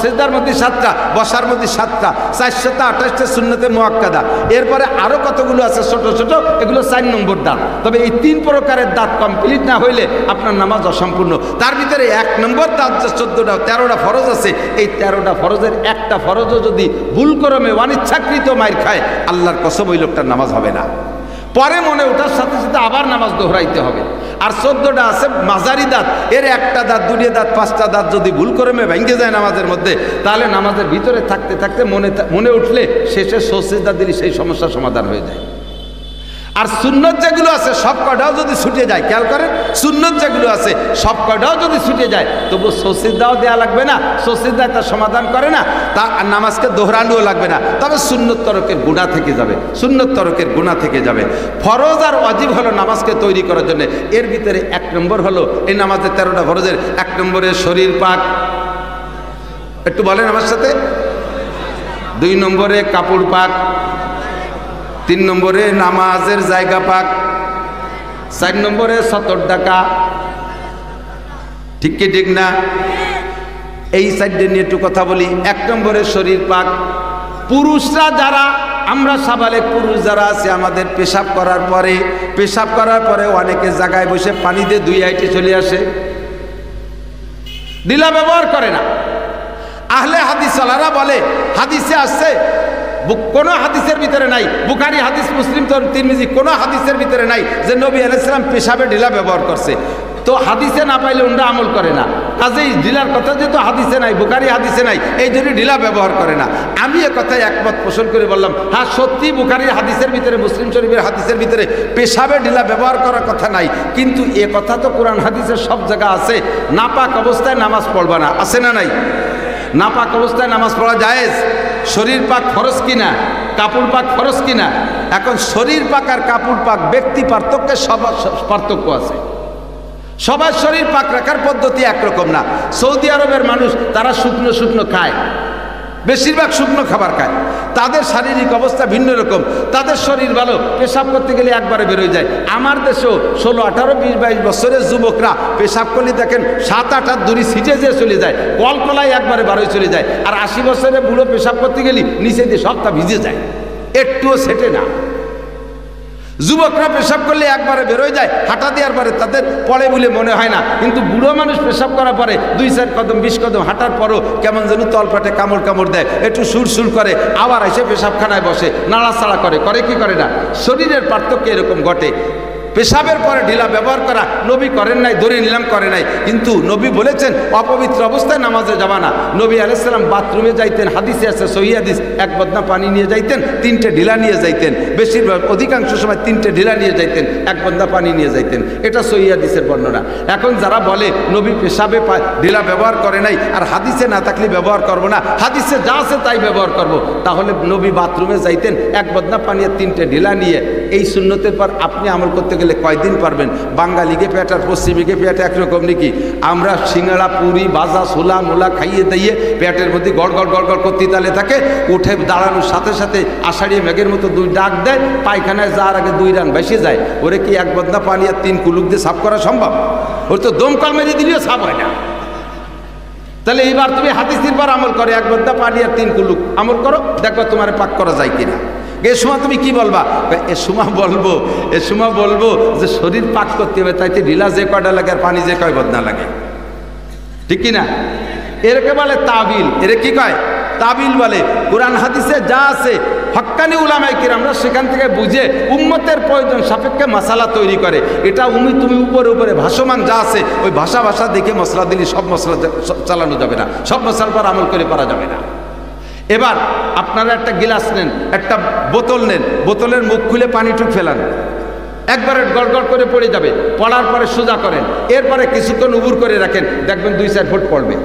সিজদার মধ্যে 7টা, বসার মধ্যে 7টা, 428টে সুন্নতে মুআক্কাদা। এরপরে আরো কতগুলো আছে ছোট ছোট, এগুলো 4 নম্বর দাঁত। তবে এই 3 প্রকারের দাঁত কমপ্লিট না হইলে আপনার নামাজ অসম্পূর্ণ। তার ভিতরে 1 নম্বর দাঁত যে 14টা, 13টা ফরজ আছে, এই 13টা ফরজের একটা ফরজও যদি ভুলক্রমে অনিচ্ছাকৃত মাইর খায়, আল্লাহর কসম ওই লোকটার নামাজ হবে না। পরে মনে ওঠার সাথে সাথে আবার নামাজ দোহরাইতে হবে। আর 14টা আছে মাঝারি দাঁত, এর একটা দাঁত, 2 দাঁত, 5টা দাঁত যদি ভুল করে ভেঙে যায় নামাজের মধ্যে, তাহলে নামাজের ভিতরে থাকতে থাকতে মনে উঠলে শেষে সজদা দিলে সেই সমস্যার সমাধান হয়ে যায়। আর সুন্নত যেগুলো আছে সব কটাও যদি ছুটে যায়, খেয়াল করেন, সুন্নত যেগুলো আছে সব কটাও যদি ছুটে যায় তবু সসিদাও দেওয়া লাগবে না, সসিদায় তার সমাধান করে না, তা নামাজকে দোহরানোও লাগবে না, তবে সুন্নত তরকের গুনাহ থেকে যাবে, সুন্নত তরকের গুনাহ থেকে যাবে। ফরজ আর ওয়াজিব হলো নামাজকে তৈরি করার জন্য। এর ভিতরে 1 নম্বর হলো এই নামাজের 13টা ফরজের 1 নম্বরে শরীর পাক, একটু বলেন আমার সাথে। 2 নম্বরে কাপড় পাক, 3 নম্বরে নামাজের জায়গা পাক, 4 নম্বরে সতর ডাকা, ঠিক কি ঠিক না? এই সাইডে নিয়ে একটু কথা বলি। 1 নম্বরে শরীর পাক। পুরুষরা যারা, আমরা সাবালেক পুরুষ যারা আছে, আমাদের পেশাব করার পরে অনেকে জায়গায় বসে পানি দিয়ে 2 আইটে চলে আসে, ডিলা ব্যবহার করে না। আহলে হাদিস ওয়ালারা বলে, হাদিসে আসছে, কোন হাদিসের ভিতরে নাই, বুখারী হাদিস, মুসলিম, তিরমিজি, কোন হাদিসের ভিতরে নাই যে নবী আলাইহিস সালাম পেশাবে ঢিলা ব্যবহার করছে। তো হাদিসে না পাইলে ওরা আমল করে না, কাজেই ঢিলার কথা যেহেতু হাদিসে নাই, বুখারী হাদিসে নাই, এই জন্য ঢিলা ব্যবহার করে না। আমি এ কথায় একমত পোষণ করে বললাম, হ্যাঁ সত্যি বুখারীর হাদিসের ভিতরে, মুসলিম শরীফের হাদিসের ভিতরে পেশাবে ঢিলা ব্যবহার করার কথা নাই, কিন্তু এ কথা তো কোরআন হাদিসের সব জায়গা আছে। নাপাক অবস্থায় নামাজ পড়বা না, আছে না নাই? নাপাক অবস্থায় নামাজ পড়া জায়েজ। শরীর পাক ফরজ কিনা, কাপড় পাক ফরজ কিনা? এখন শরীর পাক আর কাপড় পাক ব্যক্তি পার্থক্যের সবার পার্থক্য আছে। সবার শরীর পাক রাখার পদ্ধতি একরকম না। সৌদি আরবের মানুষ তারা শুকনো শুকনো খায়, বেশিরভাগ শুকনো খাবার খায়, তাদের শারীরিক অবস্থা ভিন্ন রকম, তাদের শরীর ভালো, পেশাব করতে গেলে একবারে বেরোয় যায়। আমার দেশেও 16, 18, 20, 22 বছরের যুবকরা পেশাব করলে দেখেন 7-8 হাত দূরে ছিটে যেয়ে চলে যায়, কলকলায় একবারে বারোয় চলে যায়। আর 80 বছরের বুড়ো পেশাব করতে গেলে নিচে দিয়ে সবটা ভিজে যায়, একটুও সেটে না। যুবকরা পেশাব করলে একবারে বেরোয় যায়, হাঁটা দেওয়ার পরে তাদের পড়ে বলে মনে হয় না, কিন্তু বুড়ো মানুষ পেশাব করার পরে 2-4 কদম 20 কদম হাঁটার পরও কেমন যেন তলপাটে কামড় দেয়, একটু সুর করে, আবার এসে পেশাবখানায় বসে নাড়াচাড়া করে কি করে না? শরীরের পার্থক্য এরকম ঘটে। পেশাবের পরে ঢিলা ব্যবহার করা নবী করেন নাই, ধরে নিলাম করে নাই, কিন্তু নবী বলেছেন অপবিত্র অবস্থায় নামাজে যাবা না। নবী আলাইহিস সালাম বাথরুমে যাইতেন, হাদিসে আছে, সহিহ হাদিস, 1 বদনা পানি নিয়ে যাইতেন, 3টে ঢিলা নিয়ে যাইতেন, বেশিরভাগ অধিকাংশ সময় 3টে ঢিলা নিয়ে যাইতেন, 1 বদনা পানি নিয়ে যাইতেন, এটা সহিহ হাদিসের বর্ণনা। এখন যারা বলে নবী পেশাবে ঢিলা ব্যবহার করে নাই আর হাদিসে না থাকলে ব্যবহার করবো না, হাদিসে যা আছে তাই ব্যবহার করব, তাহলে নবী বাথরুমে যাইতেন 1 বদনা পানি আর 3টে ঢিলা নিয়ে। এই সুন্নতের পর আপনি আমল করতে গেলে কয়দিন পারবেন? বাঙালিকে পেট আর পশ্চিমীকে পেট একরকম নাকি? আমরা সিঙ্গাড়া, পুরি, ভাজা, ছোলা মোলা খাইয়ে দিয়ে পেটের মধ্যে গড় করতে তালে থাকে, উঠে দাঁড়ানোর সাথে সাথে আষাঢ়িয়ে মেঘের মতো 2 ডাক দেয়, পায়খানায় যাওয়ার আগে 2 রান বেশি যায়। ওরে কি 1 বদনা পানি আর 3 কুলুক দিয়ে সাফ করা সম্ভব? ওর তো দমকল মেরে দিলেও সাফ হয় না। তাহলে এইবার তুমি হাদিসের পর আমল করে 1 বদনা পানি আর 3 কুলুক আমল করো, দেখো তোমার পাক করা যায় কিনা। এ সময় তুমি কি বলবা? এ সময় বলবো যে শরীর পাক করতে হবে, তাইতে ঢিলা যে কয়টা লাগে আর পানি যে কয় বদনা লাগে, ঠিক কিনা? এরকে বলে তাবিল। এর কি কয়? তাবিল বলে। কোরআন হাদিসে যা আছে হক্কানি উলামায়ে কিরামরা সেখান থেকে বুঝে উম্মতের প্রয়োজন সাপেক্ষে মশালা তৈরি করে। এটা তুমি উপরে ভাসমান যা আছে ওই ভাষা দেখে মশলা দিলে সব মশলা চালানো যাবে না, সব মশলার পর আমল করে পারা যাবে না। এবার আপনারা একটা গিলাস নেন, একটা বোতল নেন, বোতলের মুখ খুলে পানি টুক ফেলান, একবারে গড়গড় করে পড়ে যাবে, পড়ার পরে সোজা করেন, এরপরে কিছুক্ষণ উবুর করে রাখেন, দেখবেন 2-4 ফুট পড়বে।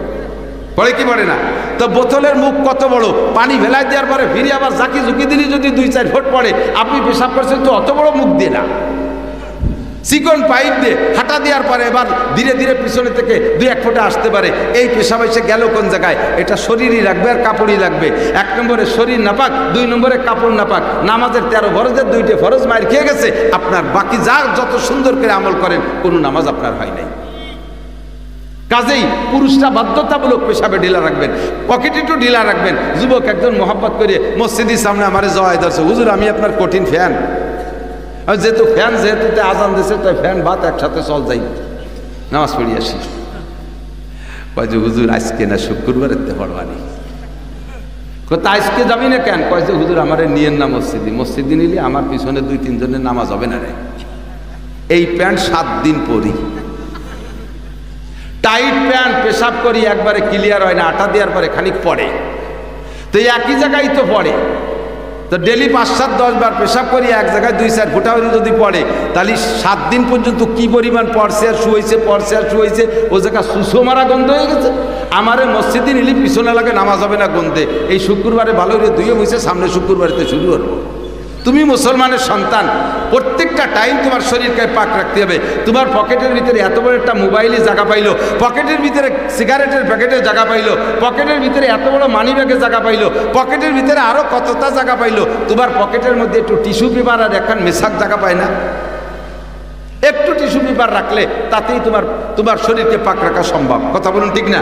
পড়ে কি পড়ে না? তো বোতলের মুখ কত বড়, পানি ভেলাই দেওয়ার পরে ফিরে আবার ঝুঁকি দিলে যদি 2-4 ফুট পড়ে, আপনি পেশাব করছেন তো অত বড় মুখ দিয়ে না, চিকন পাইপ দিয়ে হাঁটা দেওয়ার পরে এবার ধীরে ধীরে পিছনে থেকে 2-1 ফুটে আসতে পারে। এই পেশাব এসে গেল কোন জায়গায়? এটা শরীরই রাখবে আর কাপড়ই লাগবে। 1 নম্বরে শরীর নাপাক, 2 নম্বরে কাপড় নাপাক। নামাজের 13 ফরজের 2টে ফরজ মায়ের খেয়ে গেছে, আপনার বাকি যা যত সুন্দর করে আমল করেন কোনো নামাজ আপনার হয় নাই। কাজেই পুরুষরা বাধ্যতামূলক পেশাবে ঢিলা রাখবেন, পকেটে একটু ঢিলা রাখবেন। যুবক একজন মহব্বত করে মসজিদের সামনে আমারে জয় ধরছে, হুজুর আমি আপনার কঠিন ফ্যান, যেহেতু আজান দিয়েছে তাই ফ্যান ভাত একসাথে চল যাই, নামাজ পড়ি আসি। কয় যে হুজুর আজকে না শুক্রবার এতে পড়বানি। তা আজকে যাবি না কেন? কয় যে হুজুর আমার নিয়েন না মসজিদে নিলে আমার পিছনে 2-3 জনের নামাজ হবে না রে। এই প্যান্ট 7 দিন পরি, টাইট প্যান্ট, পেশাব করি একবারে ক্লিয়ার হয় না, আটা দেওয়ার পরে খানিক পড়ে, তো একই জায়গায় তো পড়ে। তো ডেলি 5-7-10 বার পেশাব করি এক জায়গায় 2-4 ফুটা হলে যদি পড়ে, তাহলে 7 দিন পর্যন্ত কি পরিমাণ পড়ছে আর শুয়েছে ও জায়গা সুসো মারা গন্ধ হয়ে গেছে। আমারে মসজিদে নিলে পিছনে লাগে নামাজ হবে না গন্ধে, এই শুক্রবারে ভালো করে ধুয়ে বসে সামনে শুক্রবারেতে শুরু করবো। তুমি মুসলমানের সন্তান, প্রত্যেকটা টাইম তোমার শরীরকে পাক রাখতে হবে। তোমার পকেটের ভিতরে এত বড় একটা মোবাইলে জায়গা পাইলো, পকেটের ভিতরে সিগারেটের প্যাকেটে জায়গা পাইলো, পকেটের ভিতরে এত বড় মানি ব্যাগে জায়গা পাইলো, পকেটের ভিতরে আরো কতটা জায়গা পাইলো, তোমার পকেটের মধ্যে একটু টিস্যু পেপার আর এখন মেশাক জায়গা পায় না? একটু টিস্যু পেপার রাখলে তাতেই তোমার শরীরকে পাক রাখা সম্ভব। কথা বলুন ঠিক না?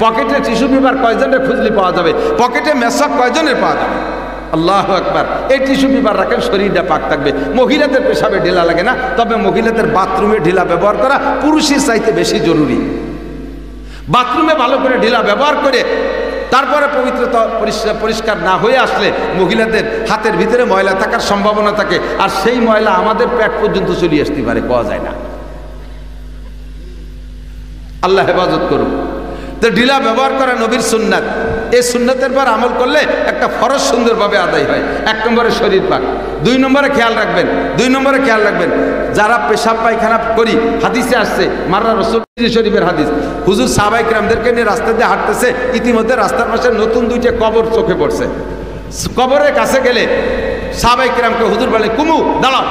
পকেটে টিস্যু পেপার কয়জনের খুঁজলে পাওয়া যাবে, পকেটে মেশাক কয়জনের পাওয়া যাবে? আল্লাহু আকবার। এই টিস্যু পেপার রাখেন, শরীরটা পাক থাকবে। মহিলাদের পেশাবে ঢিলা লাগে না, তবে মহিলাদের বাথরুমে ঢিলা ব্যবহার করা পুরুষের চাইতে বেশি জরুরি। বাথরুমে ভালো করে ঢিলা ব্যবহার করে তারপরে পবিত্রতা পরিষ্কার না হয়ে আসলে মহিলাদের হাতের ভিতরে ময়লা থাকার সম্ভাবনা থাকে, আর সেই ময়লা আমাদের পেট পর্যন্ত চলে আসতে পারে, পাওয়া যায় না। আল্লাহ হেফাজত করুন। তো ঢিলা ব্যবহার করা নবীর সুন্নাত। এই সুন্নাতের পর আমল করলে একটা ফরজ সুন্দরভাবে আদায় হয়। 1 নম্বরে শরীর পাক। 2 নম্বরে খেয়াল রাখবেন যারা পেশাব পায়খানা করি, হাদিসে আসছে মাররা রাসূল শরীফের হাদিস, হুজুর সাহাবায়ে কিরামদেরকে নিয়ে রাস্তা দিয়ে হাঁটতেছে, ইতিমধ্যে রাস্তার পাশে নতুন 2টা কবর চোখে পড়ছে। কবরের কাছে গেলে সাহাবায়ে কিরামকে হুজুর বলে, কুমু দাঁড়াও।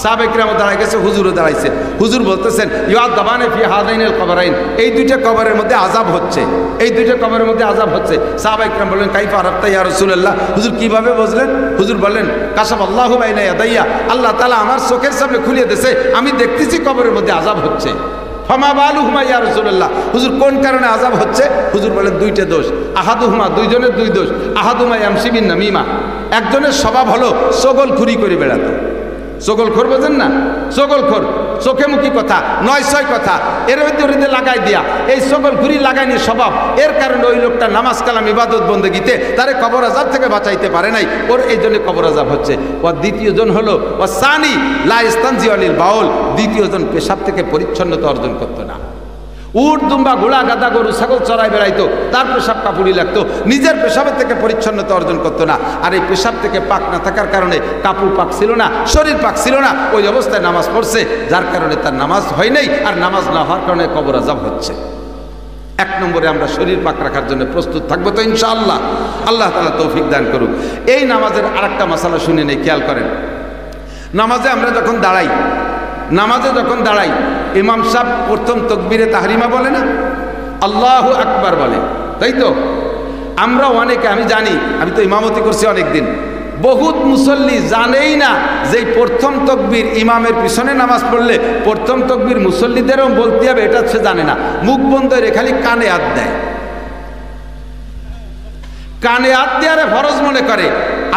সাহাবায়ে কিরামও দাঁড়ায় গেছে, হুজুরও দাঁড়াইছে। হুজুর বলতেছেন, ইউআযাবানে ফি হাযাইনিল কবরাইন, এই 2টা কবরের মধ্যে আযাব হচ্ছে, এই 2টা কবরের মধ্যে আযাব হচ্ছে। সাহাবায়ে কিরাম বললেন, কাইফা আরাফতা ইয়া রাসূলুল্লাহ, হুজুর কিভাবে বুঝলেন? হুজুর বললেন, কাশাফাল্লাহু বাইনা ইয়াদাইয়া, আল্লাহ তাআলা আমার চোখের সামনে খুলে দিয়েছে, আমি দেখতেছি কবরের মধ্যে আযাব হচ্ছে। ফামা বালুহুমা ইয়া রাসূলুল্লাহ, হুজুর কোন কারণে আযাব হচ্ছে? হুজুর বলেন, 2টা দোষ। আহাদুহুমা, 2জনের 2 দোষ। আহাদুমা ইয়ামশি বিন নামিমা, একজনের স্বভাব হলো চগলখুরি করে বেড়াতো। চগলখোর বোঝেন না? চগলখোর, চোখে মুখী কথা, 9-6 কথা এর মধ্যে লাগাই দিয়া, এই চগলখুরি লাগাই নিয়ে স্বভাব, এর কারণে ওই লোকটা নামাজ কালাম ইবাদত বন্দেগীতে তারে কবর আযাব থেকে বাঁচাইতে পারে নাই, ওর এই জন্য কবর আযাব হচ্ছে। ও দ্বিতীয়জন হলো ও সানি লা ইস্তানজি আলিল বাউল, দ্বিতীয়জন পেশাব থেকে পরিচ্ছন্নতা অর্জন করতো না। উট দুম্বা ঘোড়া গাদা গরু ছাগল চড়াই বেড়াইতো, তার পেশাব কাপুড়ি লাগতো, নিজের পেশাবের থেকে পরিচ্ছন্নতা অর্জন করতো না। আর এই পেশাব থেকে পাক না থাকার কারণে কাপড় পাক ছিল না, শরীর পাক ছিল না, ওই অবস্থায় নামাজ পড়ছে, যার কারণে তার নামাজ হয় নাই, আর নামাজ না হওয়ার কারণে কবর আযাব হচ্ছে। 1 নম্বরে আমরা শরীর পাক রাখার জন্য প্রস্তুত থাকবো তো ইনশাআল্লাহ। আল্লাহ তাআলা তৌফিক দান করুক। এই নামাজের আরেকটা মাসালা শুনে নেই, খেয়াল করেন। নামাজে যখন দাঁড়াই ইমাম সাহেব প্রথম তাকবীরে তাহরিমা বলে না, আল্লাহু আকবার বলে, তাই তো? আমরা অনেকে, আমি জানি, আমি তো ইমামতি করছি অনেকদিন, বহুত মুসল্লি জানেই না যে প্রথম তাকবীর ইমামের পিছনে নামাজ পড়লে প্রথম তাকবীর মুসল্লিদেরও বলতে হবে, এটা সে জানে না। মুখ বন্ধ রে খালি কানে হাত দেয়, কানে হাত দেওয়ারে ফরজ মনে করে।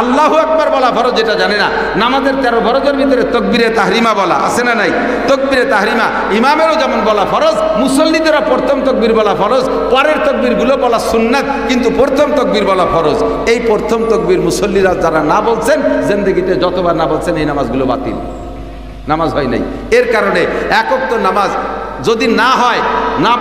আল্লাহু আকবার বলা ফরজ, এটা জানে না। নামাজের 13 ফরজের ভিতরে তাকবীরে তাহরিমা বলা আছে না নাই? তাকবীরে তাহরিমা ইমামেরও যেমন বলা ফরজ, মুসল্লিদেরও প্রথম তাকবীর বলা ফরজ, পরের তাকবীরগুলো বলা সুন্নাত, কিন্তু প্রথম তাকবীর বলা ফরজ। এই প্রথম তাকবীর মুসল্লিরা যারা না বলছেন, জিন্দেগিতে যতবার না বলছেন, এই নামাজগুলো বাতিল, নামাজ হয় নাই। এর কারণে একক তো নামাজ যদি না হয়, না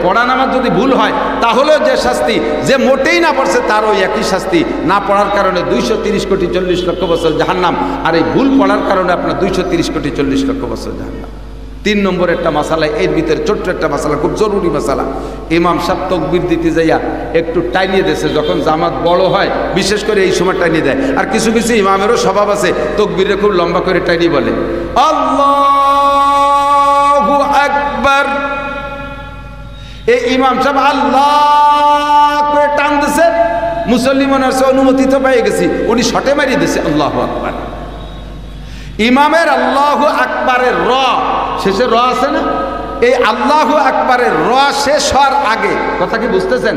পড়া নামাজ যদি ভুল হয়, তাহলেও যে শাস্তি, যে মোটেই না পড়ছে তারও একই শাস্তি। না পড়ার কারণে 230 কোটি 40 লক্ষ বছর জাহান্নাম, আর এই ভুল পড়ার কারণে আপনার 230 কোটি 40 লক্ষ বছর জাহান্নাম। 3 নম্বর একটা মাসালা, এর ভিতরে ছোট্ট একটা মাসালা, খুব জরুরি মাসালা। ইমাম সাহেব তাকবীর দিতে যাইয়া একটু টাইনিয়ে দিয়েছে, যখন জামাত বড় হয় বিশেষ করে এই সময় টাইনিয়ে দেয়। আর কিছু কিছু ইমামেরও স্বভাব আছে, তাকবীরে খুব লম্বা করে টাইনিয়ে বলে আল্লাহু আকবার। এই ইমাম সাহেব আল্লাহ করে টান দিছে, মুসল্লি মনে হচ্ছে অনুমতি তো পেয়ে গেছি, উনি শটে মারিয়ে দিছে আল্লাহু আকবার। ইমামের আল্লাহু আকবারের র শেষে র আছে না, এই আল্লাহু আকবারের র শেষ হওয়ার আগে, কথা কি বুঝতেছেন?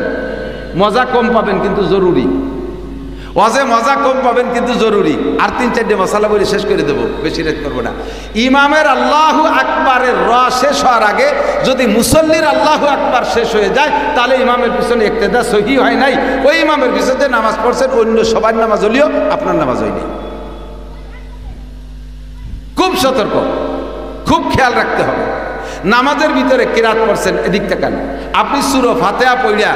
মজা কম পাবেন কিন্তু জরুরি, ওয়াজে মজা কম পাবেন কিন্তু জরুরি। আর 3-4টে মশালা বলে শেষ করে দেবো, বেশি রেট করবো না। ইমামের আল্লাহু আকবারের র শেষ হওয়ার আগে যদি মুসল্লির আল্লাহু আকবার শেষ হয়ে যায়, তাহলে ইমামের পিছনে ইক্তেদা সহি হয় নাই। ওই ইমামের পিছনে নামাজ পড়ছেন, অন্য সবার নামাজ হলেও আপনার নামাজ হয়নি। খুব সতর্ক, খুব খেয়াল রাখতে হবে। নামাজের ভিতরে কিরাত পড়ছেন, এদিক তাকান। আপনি সূরা ফাতিহা পড়িয়া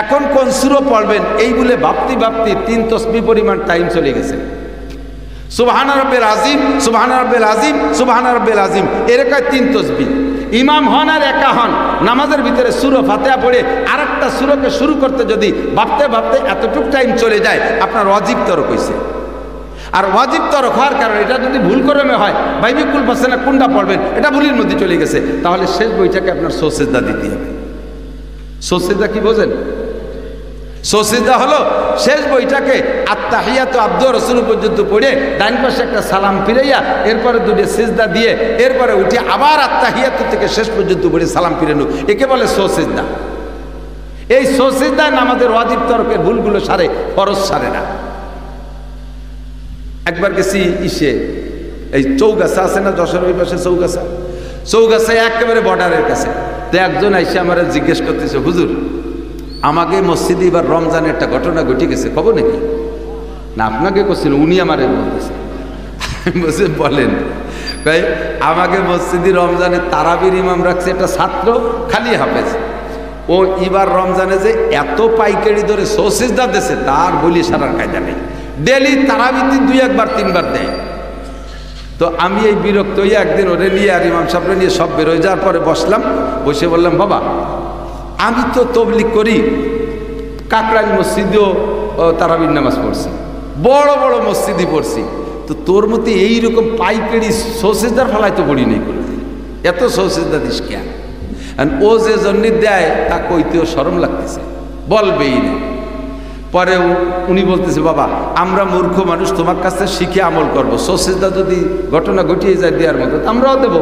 এখন কোন সূরা পড়বেন এই বলে ভাবতে ভাবতে 3 তসবিহ পরিমাণ টাইম চলে গেছে। সুবহান রাব্বিল আযীম, সুবহান রাব্বিল আযীম, সুবহান রাব্বিল আযীম, এরকম 3 তসবিহ। ইমাম হন আর একা হন, নামাজের ভিতরে সূরা ফাতিহা পড়ে আরেকটা সূরাকে শুরু করতে যদি ভাবতে ভাবতে এতটুকু টাইম চলে যায়, আপনার ওয়াজিব তরক হইছে। আর ওয়াজিব তরক হওয়ার কারণে এটা যদি ভুল ক্রমে হয়, বাইবিকুল পাসেনা কোনটা পড়বেন এটা ভুলের মধ্যে চলে গেছে, তাহলে শেষ বইটাকে আপনার সুজদা দিতে হবে। সুজদা কি বোঝেন? সুজদা হলো শেষ বইটাকে আত্তাহিয়াতু আব্দুর রাসূল পর্যন্ত পড়ে ডান পাশে একটা সালাম ফিরাইয়া এরপরে দুটো সিজদা দিয়ে এরপরে উঠে আবার আত্তাহিয়াতু থেকে শেষ পর্যন্ত পড়ে সালাম ফিরানো, একে বলে সুজদা। এই সুজদা নামাজের ওয়াজিব তরকের ভুলগুলো সারে, ফরজ সারে না। একবার গেছি এই চৌগাছা আছে না, যশোর ওই পাশে চৌগাছায় একেবারে বর্ডারের কাছে। তো একজন আইসে আমার জিজ্ঞেস করতেছে, হুজুর আমাকে মসজিদে এবার রমজানের একটা ঘটনা ঘটে গেছে, খবর নাকি? না আপনাকে করছিল, উনি আমারে বলতেছে। বলছে বলেন। ভাই আমাকে মসজিদে রমজানে তারাবির ইমাম রাখছে একটা ছাত্র, খালি হাফেজ। ও এবার রমজানে যে এত পাইকারি ধরে সিজদা দিয়েছে তার বলি সারার কায়দা নেই। ডেলি তারাবিতে 2-1 3 দেয়। তো আমি এই বিরক্ত হয়ে একদিন ওরে নিয়ে আর ইমাম সাহেবরে নিয়ে সব বেরোয় যাওয়ার পরে বসলাম, বসে বললাম, বাবা আমি তো তবলিগ করি, কাকরাইল মসজিদেও তারাবির নামাজ পড়ছি, বড় বড় মসজিদই পড়ছি, তো তোর মতো এইরকম পাইকারি সিজদার ফেলায় তো পড়ি নেই কোনোদিন, এত সিজদা দিস কেন? ও যে জন্য দেয় তা কইতেও শরম লাগতেছে, বলবেই না। পরে উনি বলতেছে, বাবা আমরা মূর্খ মানুষ, তোমার কাছে শিখে আমল করবো, সিজদা যদি ঘটনা ঘটিয়ে যায় দেওয়ার মতো আমরাও দেবো,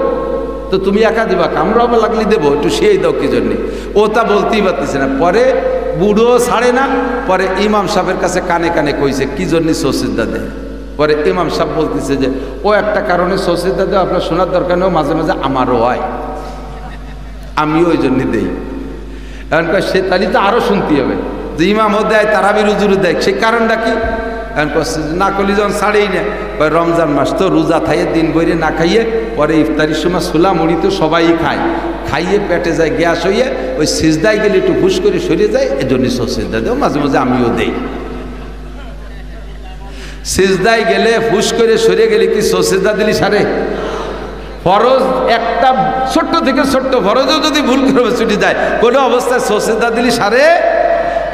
তো তুমি একা দিবা, আমরাও লাগলে দেবো, একটু সেই দাও কি জন্যে? ও তা বলতেই পারতেছে না। পরে বুড়ো ছাড়ে না, পরে ইমাম সাহেবের কাছে কানে কানে কইছে কি জন্য সিজদা দেয়। পরে ইমাম সাহেব বলতেছে যে ও একটা কারণে সিজদা দেয়, আপনার শোনার দরকার নেই, মাঝে মাঝে আমারও হয়, আমিও ওই জন্য দেই। এখন সে তাহলে তো আরও শুনতে হবে যে ইমামও দেয়, তারাবির হুজুরও দেয়, সেই কারণটা কি? না করলে যখন ছাড়েই না, রমজান মাস তো রোজা খাইয়ে দিন বইরে না খাইয়ে পরে ইফতারির সময় ছোলা মুড়ি তো সবাই খায়, খাইয়ে পেটে যায় গ্যাস হইয়ে, ওই সিজদায় গেলে একটু হুশ করে সরে যায়, এজন্য সিজদা দেও, মাঝে মাঝে আমিও দেই। সিজদায় গেলে হুশ করে সরে গেলে কি সিজদা দিলি সারে? ফরজ একটা ছোট্ট থেকে ছোট্ট ফরজও যদি ভুল করে ছুটি যায়, কোনো অবস্থায় সিজদা দিলি সারে?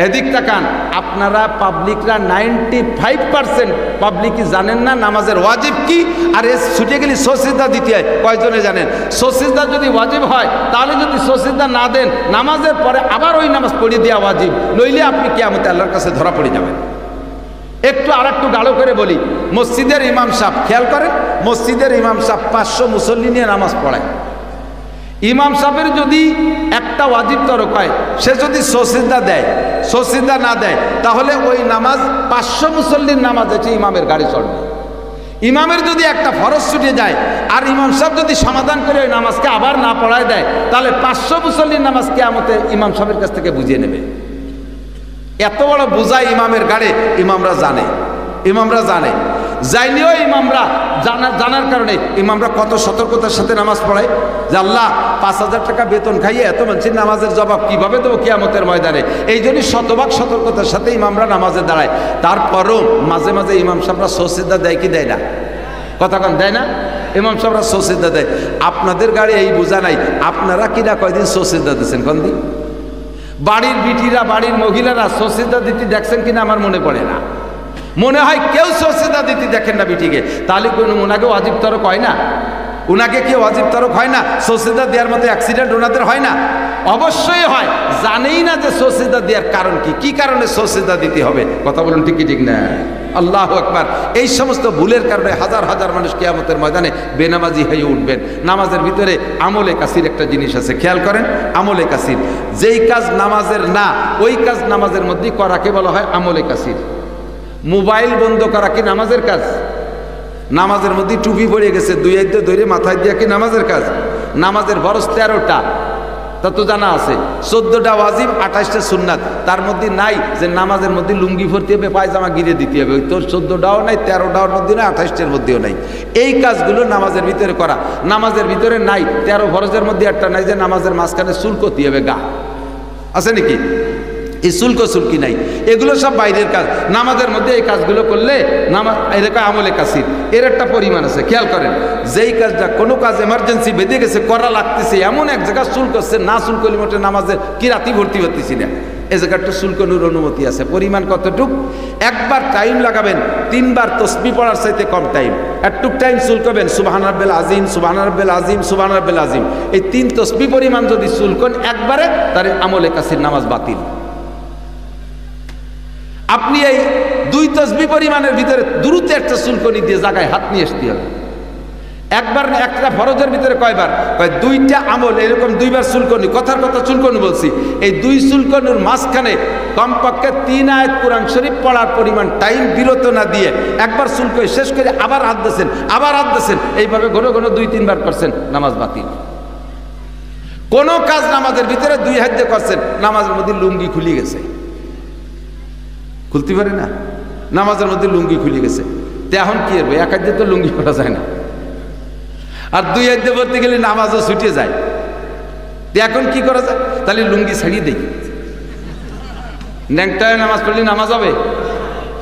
এদিক তাকান, আপনারা পাবলিকরা 95% পাবলিকই জানেন না নামাজের ওয়াজিব কি, আর এ ছুটে গেলে সিজদা দিতে হয়। কয়জনে জানেন? সিজদা যদি ওয়াজিব হয়, তাহলে যদি সিজদা না দেন নামাজের পরে আবার ওই নামাজ পড়িয়ে দেওয়া ওয়াজিব, নইলে আপনি কিয়ামতে আল্লাহর কাছে ধরা পড়ে যাবেন। একটু আর একটু গাঢ় করে বলি, মসজিদের ইমাম সাহেব খেয়াল করেন, মসজিদের ইমাম সাহেব 500 মুসল্লি নিয়ে নামাজ পড়ায়। ইমাম সাহেবের যদি একটা ওয়াজিব তরক হয়, সে যদি সিজদা দেয়, সিজদা না দেয়, তাহলে ওই নামাজ 500 মুসল্লির নামাজ আছে, ইমামের গাড়ি চড়বে। ইমামের যদি একটা ফরজ ছুটে যায় আর ইমাম সাহেব যদি সমাধান করে ওই নামাজকে আবার না পড়ায় দেয়, তাহলে 500 মুসল্লির নামাজ কিয়ামতে ইমাম সাহেবের কাছ থেকে বুঝিয়ে নেবে। এত বড় বোঝাই ইমামের গাড়ে, ইমামরা জানে যাইনিও ইমামরা জানার কারণে ইমামরা কত সতর্কতার সাথে নামাজ পড়ায় যে আল্লাহ 5,000 টাকা বেতন খাইয়ে এত মানুষের নামাজের জবাব কিভাবে দেবো কিয়ামতের ময়দানে, এই জন্য শতভাগ সতর্কতার সাথে ইমামরা নামাজে দাঁড়ায়। তারপরও মাঝে মাঝে ইমাম সাহেবরা সিজদা দেয় কি দেয় না? কথা কন দেয় না? ইমাম সাহেবরা সিজদা দেয়। আপনাদের গাড়ি এই বোঝা নাই, আপনারা কিনা কয়দিন সিজদা দিচ্ছেন কোন দিন? বাড়ির বিটিরা, বাড়ির মহিলারা সিজদা দিতে দেখছেন কিনা আমার মনে পড়ে না। মনে হয় কেউ সিজদা দিতে দেখেন না বিটিকে, তাহলে কোন ওনাকে ওয়াজিব তরক হয় না? ওনাকে কি ওয়াজিব তরক হয় না? সিজদা দেওয়ার মতো অ্যাক্সিডেন্ট ওনাদের হয় না? অবশ্যই হয়। জানেই না যে সিজদা দেওয়ার কারণ কি কারণে সিজদা দিতে হবে। কথা বলুন ঠিক কি ঠিক না? আল্লাহু আকবার। এই সমস্ত ভুলের কারণে হাজার হাজার মানুষ কিয়ামতের ময়দানে বেনামাজি হয়ে উঠবেন। নামাজের ভিতরে আমলে কাসির একটা জিনিস আছে, খেয়াল করেন। আমলে কাসির, যেই কাজ নামাজের না ওই কাজ নামাজের মধ্যে করাকে বলা হয় আমলে কাসির। মোবাইল বন্ধ করা কি নামাজের কাজ? নামাজের মধ্যে টুপি পড়ে গেছে, 2 হাত ধরে মাথায় দিয়া কি নামাজের কাজ? নামাজের ফরজ 13টা, তা তো জানা আছে। 14টা ওয়াজিব, 28টা সুন্নাত। তার মধ্যে নাই যে নামাজের মধ্যে লুঙ্গি ভরতে হবে, পায়জামা গিরে দিতে হবে। ওই তোর 14টাও নাই, 13টার মধ্যে নাই, 28টার মধ্যেও নাই। এই কাজগুলো নামাজের ভিতরে করা। নামাজের ভিতরে নাই 13 ফরজের মধ্যে একটা নাই যে নামাজের মাঝখানে চুল করতে হবে গা, আছে নাকি? এই সুলকি নাই, এগুলো সব বাইরের কাজ। নামাজের মধ্যে এই কাজগুলো করলে নামাজ এরকম আমলে কাসির এর একটা পরিমাণ আছে। খেয়াল করেন, যেই কাজটা কোনো কাজ এমার্জেন্সি বেঁধে গেছে করা লাগতেছে, এমন এক জায়গা শুল্ক হচ্ছে না, শুল্ক হলে মোটে নামাজের কি রাতি ভর্তি হতেছি না, এ জায়গাটা শুল্কনুর অনুমতি আছে। পরিমাণ কতটুক? একবার টাইম লাগাবেন 3 বার তসবিহ পড়ার চাইতে কম টাইম, একটুক টাইম শুল্কবেন সুবহান রাব্বিল আযীম, সুবহান রাব্বিল আযীম, সুবহান রাব্বিল আযীম। এই 3 তসবিহ পরিমাণ যদি শুল্কন একবারে, তার আমলে কাসির নামাজ বাতিল। আপনি এই 2 তসবিহ পরিমাণের ভিতরে দ্রুত একটা শুল্কনি দিয়ে জায়গায় হাত নিয়ে আসতে হবে। একবার একটা ফরজের ভিতরে কয়বার? 2টা আমল, এরকম 2 বার শুল্কনি, কথার কথা শুল্কনি বলছি। এই 2 শুল্কনির মাঝখানে কমপক্ষে 3 আয়াত কোরআন শরীফ পড়ার পরিমাণ টাইম বিরত না দিয়ে একবার শুল্ক শেষ করে আবার হাত দিয়েছেন, আবার হাত দিয়েছেন, এইভাবে ঘন ঘন 2-3 বার করছেন, নামাজ বাতিল। কোন কাজ নামাজের ভিতরে 2 হাত দিয়ে করছেন, নামাজের মধ্যে লুঙ্গি খুলে গেছে, খুলতে পারে না, নামাজের মধ্যে লুঙ্গি খুলে গেছে, তো এখন কি করবে? 1 হাত দিয়ে তো লুঙ্গি পরা যায় না, আর 2 হাত দিয়ে পড়তে গেলে নামাজও ছুটে যায়, তো এখন কি করা যায়? তাহলে লুঙ্গি ছাড়িয়ে দেই, ন্যাংটায় নামাজ পড়লে নামাজ হবে?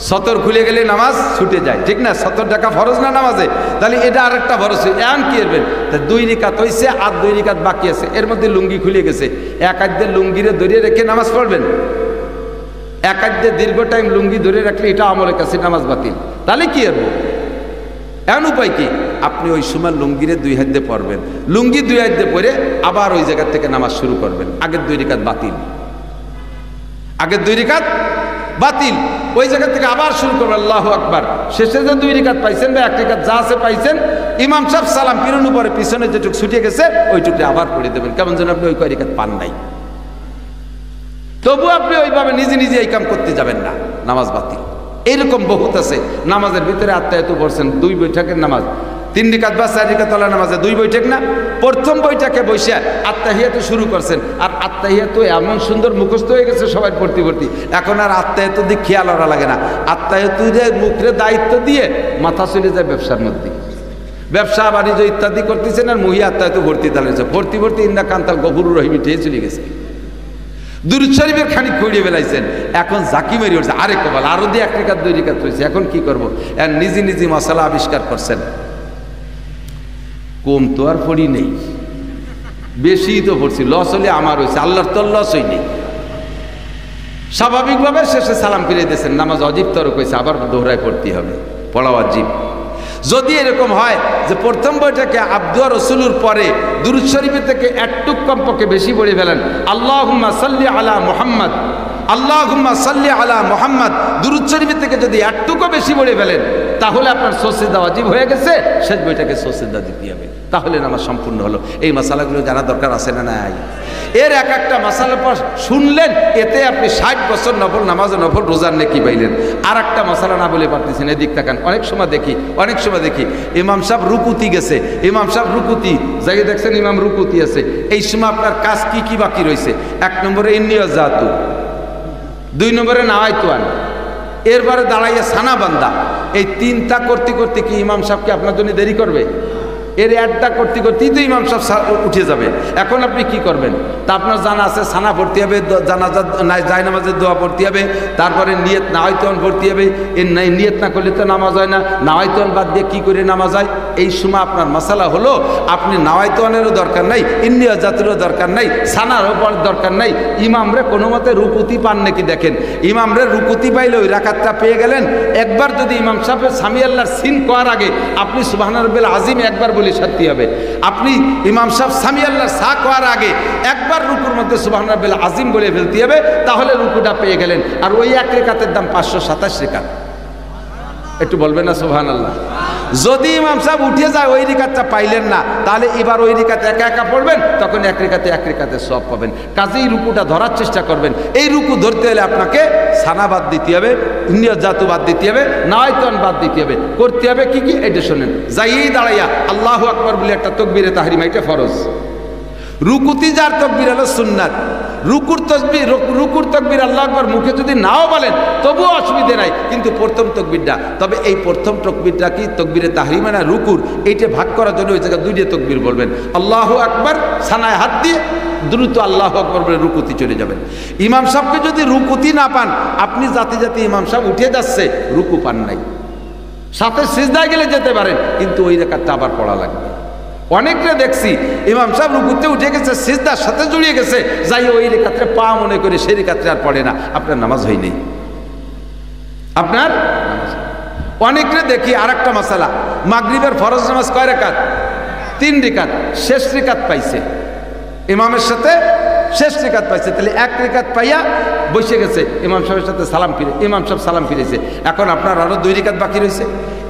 সতর খুলে গেলে নামাজ ছুটে যায়, ঠিক না? 70 টাকা ফরজ না নামাজে, তাহলে এটা আরেকটা ফরজ। এখন কি করবেন? 2 রিকাত হয়েছে আর 2 রিকাত বাকি আছে, এর মধ্যে লুঙ্গি খুলে গেছে, 1 হাত দিয়ে লুঙ্গিরে ধরে রেখে নামাজ পড়বেন। 1 হাত দিয়ে দীর্ঘ টাইম লুঙ্গি ধরে রাখলে এটা আমলের কাছে নামাজ বাতিল। তাহলে কি করবো? এমন উপায় কি? আপনি ওই সময় লুঙ্গিরে 2 হাত দিয়ে পড়বেন, লুঙ্গি 2 হাত দিয়ে পরে আবার ওই জায়গা থেকে নামাজ শুরু করবেন। আগের 2 রিকাত বাতিল, আগের 2 রিকাত বাতিল, ওই জায়গা থেকে আবার শুরু করবেন। আল্লাহু আকবার। শেষে যে 2 রিকাত পাইছেন বা 1 রিকাত যা আছে পাইছেন, ইমাম সাহেব সালাম ফিরানোর পরে পিছনে যেটুকু ছুটে গেছে ওইটুকু আবার পড়ে দেবেন, কেমন যেন আপনি ওই কয় রিকাত পান নাই। তবু আপনি ওইভাবে নিজে নিজে এই কাম করতে যাবেন না, নামাজ বাতিল। এইরকম বহুত আছে। নামাজের ভিতরে আত্মায়াতু পড়ছেন, 2 বৈঠকের নামাজ, 3 রিকাত বা 4 রিকাত ওয়ালা নামাজে 2 বৈঠক না, প্রথম বৈঠকে বসে আত্তাহিয়াতু শুরু করছেন, আর আত্তাহিয়াতু এমন সুন্দর মুখস্থ হয়ে গেছে সবাই পড়তে পড়তে, এখন আর আত্তাহিয়াতু দিয়ে খেয়াল করা লাগে না। আত্তাহিয়াতুর মুখের দায়িত্ব দিয়ে মাথা চলে যায় ব্যবসার মধ্যে, ব্যবসা বাণিজ্য ইত্যাদি করতেছেন, আর মহিয়া আত্তাহিয়াতু ভর্তি দাঁড়িয়েছে, ভর্তি ভর্তি ইন্না কান্তাল গফুরুর রহিম ঠেয়ে চলে গেছে। দুরূদ শরীফের খানিক খুঁড়িয়ে ফেলাইছেন, এখন জাকি মেরি উঠছে, আরে কপাল, আরো দিয়ে 1 রিকাত 2 রিকাত হয়েছে, এখন কি করবো? আর নিজে নিজে মশলা আবিষ্কার করছেন। কম তো আর পড়ি নেই, বেশি তো পড়ছি, লস হলে আমার হয়েছে, আল্লাহর তো লস হয়নি। স্বাভাবিকভাবে শেষে সালাম ফিরে দিয়েছেন, নামাজ অজিব তরক হয়েছে, আবার দোহরায় পড়তে হবে, পড়া অজিব। যদি এরকম হয় যে প্রথম বইটাকে আব্দু রসুলুর পরে দুরূদ শরীফের থেকে একটুক কমপক্ষে বেশি পড়ে ফেলেন, আল্লাহুম্মা সাল্লি আলা মুহাম্মদ, আল্লাহুম্মা সাল্লি আলা মুহাম্মদ, দুরূদ শরীফের থেকে যদি একটুকও বেশি পড়ে ফেলেন, তাহলে আপনার সজদা ওয়াজিব হয়ে গেছে, শেষ বইটাকে সজদা দিতে হবে, তাহলে নামাজ সম্পূর্ণ হলো। এই মাসালাগুলো জানা দরকার আছে না নাই? এর এক একটা মাসালার পর শুনলেন, এতে আপনি 60 বছর নফল নামাজ ও নফল রোজার নেকি পাইলেন। আর একটা মাসালা না বলে পারতেছেন, এদিক তাকান। অনেক সময় দেখি ইমাম সাহেব রুকুতি গেছে, ইমাম সাহেব রুকুতি যাই দেখছেন, ইমাম রুকুতি আছে, এই সময় আপনার কাজ কি কি বাকি রয়েছে? 1 নম্বরে ইন্নিয়া জাতু, 2 নম্বরে নাওয়াইতুয়ান, এরপরে দাঁড়াইয়া সানা বান্দা। এই 3টা করতে করতে কি ইমাম সাহেবকে আপনার জন্য দেরি করবে? এর একটা করতে করতেই তো ইমাম সাহেব উঠে যাবে। এখন আপনি কি করবেন? তা আপনার জানা আছে, সানা পড়তে হবে, জানাজা জায় নামাজের দোয়া পড়তে হবে, তারপরে নিয়ত নাওয়াইতুয়ান পড়তে হবে। এর নিয়ত না করলে তো নামাজ হয় না, নাওয়াইতুয়ান বাদ দিয়ে কি করে নামাজ হয়? এই সময় আপনার মাসালা হলো, আপনি নাওয়াইতুয়ানেরও দরকার নাই, ইন্নিয়া জাতেরও দরকার নাই, সানারও দরকার নাই। ইমামরে কোনো মতে রুকুতি পান নাকি দেখেন, ইমামরে রুকুতি পাইলে ওই রাকাতটা পেয়ে গেলেন। একবার যদি ইমাম সাহেবের সামি আল্লাহর সিন করার আগে আপনি সুবহান রাব্বিল আযীম একবার বলে শান্তি হবে। আপনি ইমাম সাহেব সামি আল্লাহর সা করার আগে একবার রুকুর মধ্যে সুবহান রাব্বিল আযীম বলে ফেলতে হবে, তাহলে রুকুটা পেয়ে গেলেন। আর ওই 1 রিকাতের দাম 527 রিকাত। একটু বলবেন না সুবহানাল্লাহ? যদি ইমাম সাহেব উঠে যায়, ওই রিকাতটা পাইলেন না, তাহলে এবার ওই রিকাতে একা একা পড়বেন, তখন 1 রিকাতে সওয়াব পাবেন। কাজেই রুকুটা ধরার চেষ্টা করবেন। এই রুকু ধরতে হলে আপনাকে সানা বাদ দিতে হবে, নিয়ত জাতু বাদ দিতে হবে, নাওয়াইতুয়ান বাদ দিতে হবে। করতে হবে কি কি? এটা শোনেন। যাইয়েই দাঁড়াইয়া আল্লাহু আকবার বলে একটা তাকবীরে তাহরিমা, এটা ফরজ। রুকুতি যার তাকবীর হলো সুন্নাত, রুকুর তাকবীর আল্লাহু আকবার মুখে যদি নাও বলেন তবুও অসুবিধে নাই, কিন্তু প্রথম তাকবীরটা, তবে এই প্রথম তাকবীরটা কি তাকবীরে তাহরিমা না রুকুর, এইটা ভাগ করার জন্য ওই জায়গায় দুইটা তাকবীর বলবেন। আল্লাহু আকবার সানায় হাত দিয়ে দ্রুত আল্লাহু আকবার বলে রুকুতে চলে যাবেন। ইমাম সাহেবকে যদি রুকুতি না পান, আপনি জাতি জাতি ইমাম সাহেব উঠে যাচ্ছে, রুকু পান নাই, সাথে সিজদায় গেলে যেতে পারেন, কিন্তু ওই রাকাতটা আবার পড়া লাগবে। অনেকটা দেখছি ইমাম সাহেব রুকুতে উঠে গেছে, সিজদার সাথে জড়িয়ে গেছে, যাই ওই রেখাতে পা মনে করে সেই রেখাতে আর পড়ে না, আপনার নামাজ হয়নি, আপনার অনেকটা দেখি। আর একটা মাসালা, মাগরিবের ফরজ নামাজ কয় রাকাত? 3 রাকাত, শেষ রাকাত পাইছে ইমামের সাথে, শেষ রাকাত পাইছে, তাহলে 1 রাকাত পাইয়া বসে গেছে ইমাম সাহেবের সাথে, সালাম ফিরে ইমাম সাহেব সালাম ফিরেছে, এখন আপনার আরো 2 রাকাত বাকি রয়েছে।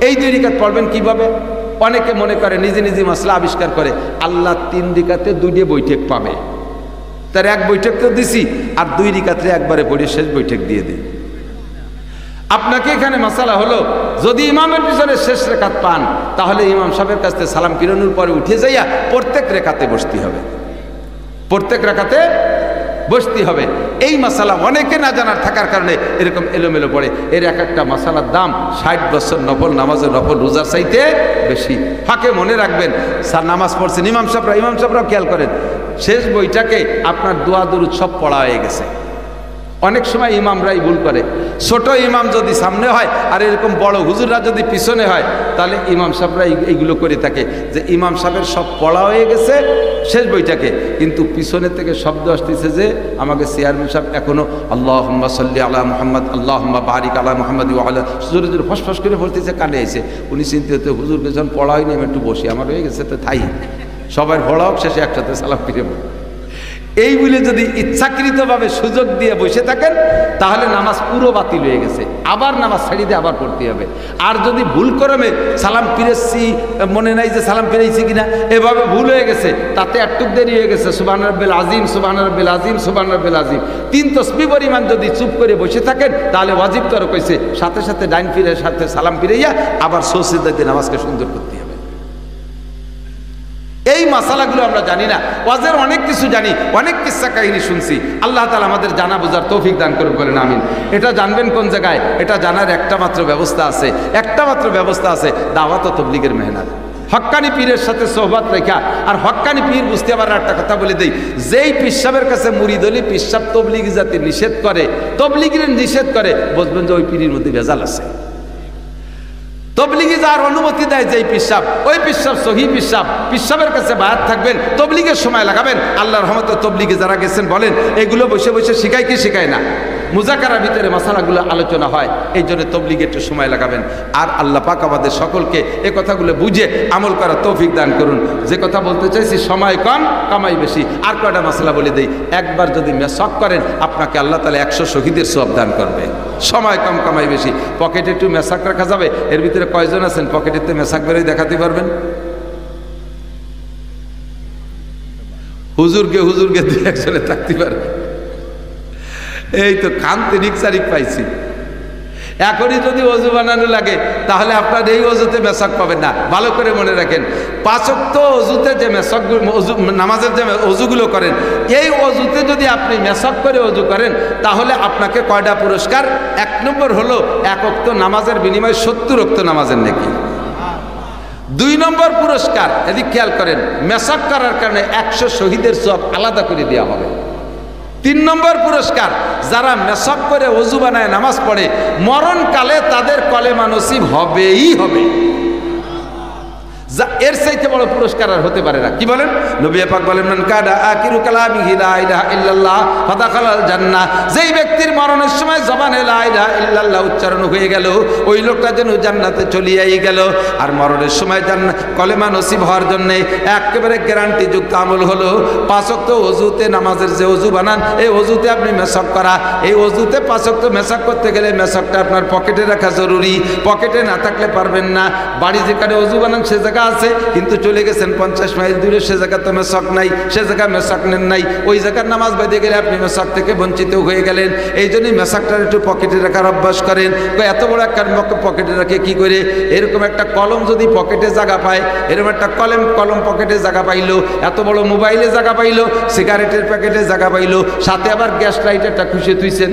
এই 2 রাকাত পড়বেন কিভাবে? অনেকে মনে করে নিজে নিজে মাসলা আবিষ্কার করে, আল্লাহ 3 রাকাতে 2 বৈঠক পাবে, তার 1 বৈঠক তো দিছি, আর 2 রাকাতে একবারে পড়ে শেষ বৈঠক দিয়ে দিই। আপনাকে এখানে মাসালা হলো, যদি ইমামের পিছনে শেষ রাকাত পান, তাহলে ইমাম সাহেবের কাছ থেকে সালাম ফিরানোর পরে উঠে যাইয়া প্রত্যেক রাকাতে বসতে হবে, প্রত্যেক রাকাতে বসতে হবে। এই মাসালা অনেকে না জানার থাকার কারণে এরকম এলোমেলো পড়ে। এর এক একটা মাসালার দাম 60 বছর নফল নামাজের, নফল রোজার চাইতে বেশি। ফাঁকে মনে রাখবেন, স্যার নামাজ পড়ছেন, ইমাম সাহেবরাও খেয়াল করেন, শেষ বইটাকে আপনার দোয়া দরুদ সব পড়া হয়ে গেছে। অনেক সময় ইমামরাই ভুল করে, ছোট ইমাম যদি সামনে হয় আর এরকম বড় হুজুররা যদি পিছনে হয়, তাহলে ইমাম সাহেবরা এইগুলো করে থাকে যে ইমাম সাহেবের সব পড়া হয়ে গেছে শেষ বইটাকে, কিন্তু পিছনে থেকে শব্দ আসতেছে যে আমাকে চেয়ারম্যান সাহেব এখনো আল্লাহুম্মা সাল্লি আলা মুহাম্মদ আল্লাহুম্মা বারিক আলা মুহাম্মদ ওয়া আলা, জোরে জোরে ফসফস করে বলতেছে, কানে আইছে। উনি চিন্তিত, হুজুরকে যখন পড়া হয়নি আমি একটু বসি, আমার হয়ে গেছে তো তাই, সবার পড়া হোক, শেষে একসাথে সালাম ফিরে। এই বলে যদি ইচ্ছাকৃতভাবে সুযোগ দিয়ে বসে থাকেন, তাহলে নামাজ পুরো বাতিল হয়ে গেছে, আবার নামাজ ছাড়ি দিয়ে আবার পড়তে হবে। আর যদি ভুল করমে সালাম ফিরেছি, মনে নাই যে সালাম ফিরেছি কিনা, এভাবে ভুল হয়ে গেছে, তাতে একটুক দেরি হয়ে গেছে, সুবহান রাব্বিল আযীম সুবহান রাব্বিল আযীম সুবহান রাব্বিল আযীম 3 তাসবিহ পরিমাণ যদি চুপ করে বসে থাকেন, তাহলে ওয়াজিব তরক হয়েছে, সাথে সাথে ডাইন ফিরে সাথে সালাম ফিরাইয়া আবার সজদাতে নামাজকে সুন্দর করতে হবে। এই মাসালাগুলো আমরা জানি না, ওয়াজের অনেক কিছু জানি, অনেক কিস্সা কাহিনী শুনছি। আল্লাহ তাআলা আমাদের জানা বোঝার তৌফিক দান করুন, বলেন আমিন। এটা জানবেন কোন জায়গায়? এটা জানার একটা মাত্র ব্যবস্থা আছে, দাওয়াত ও তাবলীগের মেহনত। হক্কানি পীরের সাথে সোহবত রেখা, আর হক্কানি পীর বুঝতে আবার একটা কথা বলে দেই, যেই পীর সাহেবের কাছে মুরিদ হলি পীর সাহেব তাবলীগী জাতি নিষেধ করে, তাবলীগীর নিষেধ করে, বুঝবেন যে ওই পীরের মধ্যে ভেজাল আছে। তবলিগি যার অনুমতি দেয় যেই পিসাব, ওই পিসাব সহি পিসাব, পিসাবের কাছে বায়াত থাকবেন, তবলিগের সময় লাগাবেন। আল্লাহর রহমতে তবলিগে যারা গেছেন বলেন, এগুলো বসে বসে শিখায় কি শিখায় না, মুজাকারার ভিতরে মাসালাগুলো আলোচনা হয়, এই জন্য তবলিগে একটু সময় লাগাবেন। আর আল্লাহ পাক আমাদের সকলকে এ কথাগুলো বুঝে আমল করার তৌফিক দান করুন। যে কথা বলতে চাইছি, সময় কম কামাই বেশি। আর কয়টা মাসালা বলে দেই, একবার যদি মেসক করেন, আপনাকে আল্লাহ তাআলা 100 শহীদের সওয়াব দান করবে। সময় কম কামাই বেশি। পকেটে একটু মেসাক রাখা যাবে, এর ভিতরে কয়জন আছেন পকেটেতে মেসাক বেরোয় দেখাতে পারবেন? হুজুরকে 2-1জনে থাকতে পারবে। এই তো কান্তি রিক্সারিক পাইছি। এখনই যদি অজু বানানো লাগে, তাহলে আপনার এই অজুতে মেসাক পাবেন না। ভালো করে মনে রাখেন, 5 ওয়াক্ত অজুতে যে মেসাক, নামাজের যে অজুগুলো করেন, এই অজুতে যদি আপনি মেসাক করে অজু করেন, তাহলে আপনাকে কয়টা পুরস্কার? 1 নম্বর হলো 1 ওয়াক্ত নামাজের বিনিময়ে 70 ওয়াক্ত নামাজের নেকি। 2 নম্বর পুরস্কার, এদিক খেয়াল করেন, মেসাক করার কারণে 100 শহীদের সওয়াব আলাদা করে দেওয়া হবে। 3 নম্বর পুরস্কার, যারা মেসাক করে ওযু বানায় নামাজ পড়ে, মরণকালে তাদের কলেমা নসিব হবেই হবে। এর চাইতে বড় পুরস্কার আর হতে পারে না। কি বলেন? নবী পাক বলেন, মান কানা আখিরু কালামিহি লা ইলাহা ইল্লাল্লাহ ফাদাখালাল জান্নাহ। যেই ব্যক্তির মরণের সময় জবানে লা ইলাহা ইল্লাল্লাহ উচ্চারণ হয়ে গেল, ওই লোকটা যেন জান্নাতে চলিয়াই গেল। আর মরণের সময় কলেমা নসিব হওয়ার জন্য একেবারে গ্যারান্টি যুক্ত আমল হলো 5 ওয়াক্ত ওযুতে, নামাজের যে ওযু বানান, এই ওযুতে আপনি মেসাক করা। এই ওযুতে 5 ওয়াক্ত মেসাক করতে গেলে মেসাকটা আপনার পকেটে রাখা জরুরি। পকেটে না থাকলে পারবেন না। বাড়ি যেখানে ওযু বানান, সে জায়গায় জায়গা আছে, কিন্তু চলে গেছেন 50 মাইল দূরে, সে জায়গা তো মেসক নাই, সে জায়গা মেসক নেন নাই, ওই জায়গার নামাজ বাইতে গেলে আপনি মেসক থেকে বঞ্চিত হয়ে গেলেন। এই জন্যই মেসাকটার একটু পকেটে রাখার অভ্যাস করেন। এত বড় একটা পকেটে রাখে কি করে? এরকম একটা কলম যদি পকেটে জায়গা পায়, এরকম একটা কলম পকেটে জায়গা পাইলো, এত বড় মোবাইলে জায়গা পাইলো, সিগারেটের প্যাকেটে জায়গা পাইলো, সাথে আবার গ্যাস লাইটারটা খুশি তুইছেন,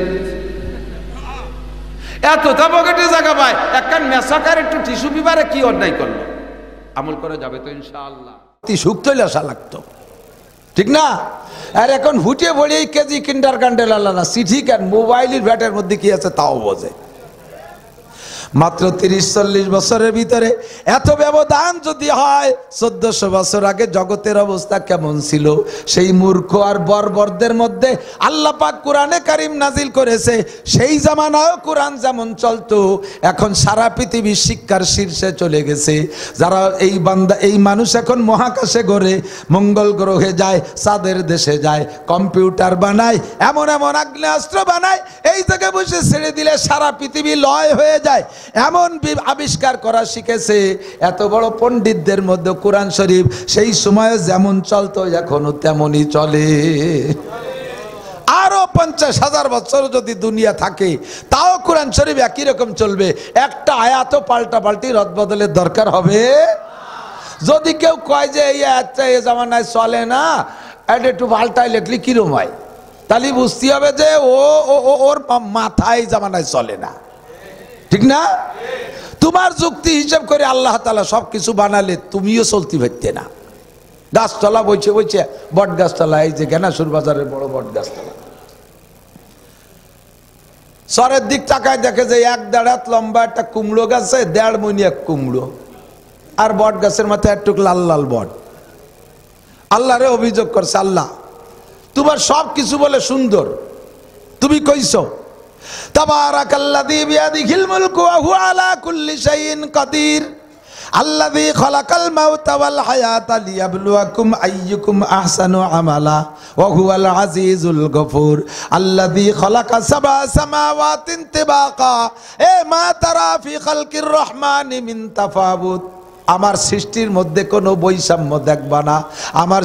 এতটা পকেটে জায়গা পায়, একটা মেসাকার একটু টিস্যু পেপারে কি অন্যায় করলো? আমল করা যাবে তো ইনশাআল্লাহ। সুখ তৈলে আসা লাগতো, ঠিক না? আর এখন হুটে পড়ে কেজি কিন্ডার কান্ডেল আল্লাহ না, চিঠি কেন মোবাইলের ব্যাটের মধ্যে কি আছে তাও বোঝে। মাত্র 30-40 বছরের ভিতরে এত ব্যবধান যদি হয়, 1400 বছর আগে জগতের অবস্থা কেমন ছিল? সেই মূর্খ আর বর্বরদের মধ্যে আল্লাহ পাক কোরআনে কারিম নাজিল করেছে। সেই জামানায়ও কোরআন যেমন চলতো, এখন সারা পৃথিবীর শিক্ষার শীর্ষে চলে গেছে। যারা এই মানুষ এখন মহাকাশে ঘোরে, মঙ্গল গ্রহে যায়, চাঁদের দেশে যায়, কম্পিউটার বানায়, এমন আগ্নেয়াস্ত্র বানায়, এই জায়গায় বসে ছেড়ে দিলে সারা পৃথিবী লয় হয়ে যায়, এমন আবিষ্কার করা শিখেছে। এত বড় পণ্ডিতদের মধ্যে কোরআন শরীফ সেই সময়ে যেমন চলতো এখনো তেমনই চলে। আরো 50,000 বছর যদি দুনিয়া থাকে তাও কোরআন শরীফ একই রকম চলবে। একটা আয়াত পাল্টাপাল্টি রদবদলের দরকার হবে। যদি কেউ কয় যে এই আয়াতটা এই জামানায় চলে না, এটা একটু পাল্টায় লেখলি কিরম হয়, তাহলে বুঝতে হবে যে ওর মাথায় জামানায় চলে না, ঠিক না? তোমার যুক্তি হিসাব করে আল্লাহ তাআলা সবকিছু বানালে তুমিও চলতে পারতে না। গাছতলা বইছে বট গাছতলা, এই যে জ্ঞানাসুর বাজারের বড় বট গাছতলা, সরের দিক তাকায় দেখে যে 1.5 হাত লম্বা একটা কুমড়ো গাছে 1.5 মণ এক কুমড়ো, আর বট গাছের মাথায় একটুক লাল লাল বট। আল্লাহরে অভিযোগ করছে, আল্লাহ তোমার সব কিছু বলে সুন্দর, তুমি কইছো তাবারাকাল্লাযী বিয়াদিহিল মুলকু ওয়া হুয়া আলা কুল্লি শাইইন কাদির আল্লাযী খালাকাল মাউতা ওয়াল হায়াতা লিয়াবলুয়াকুম আইয়ুকুম আহসানু আমালা ওয়া হুয়াল আজিজুল গফুর আল্লাযী খালাকা সাবআ সামাওয়াতিন তিবাকা মা তারা ফি খালকির রহমানি মিন তাফাউত। আমার সৃষ্টির মধ্যে কোনো বৈষম্য দেখবা না, আমার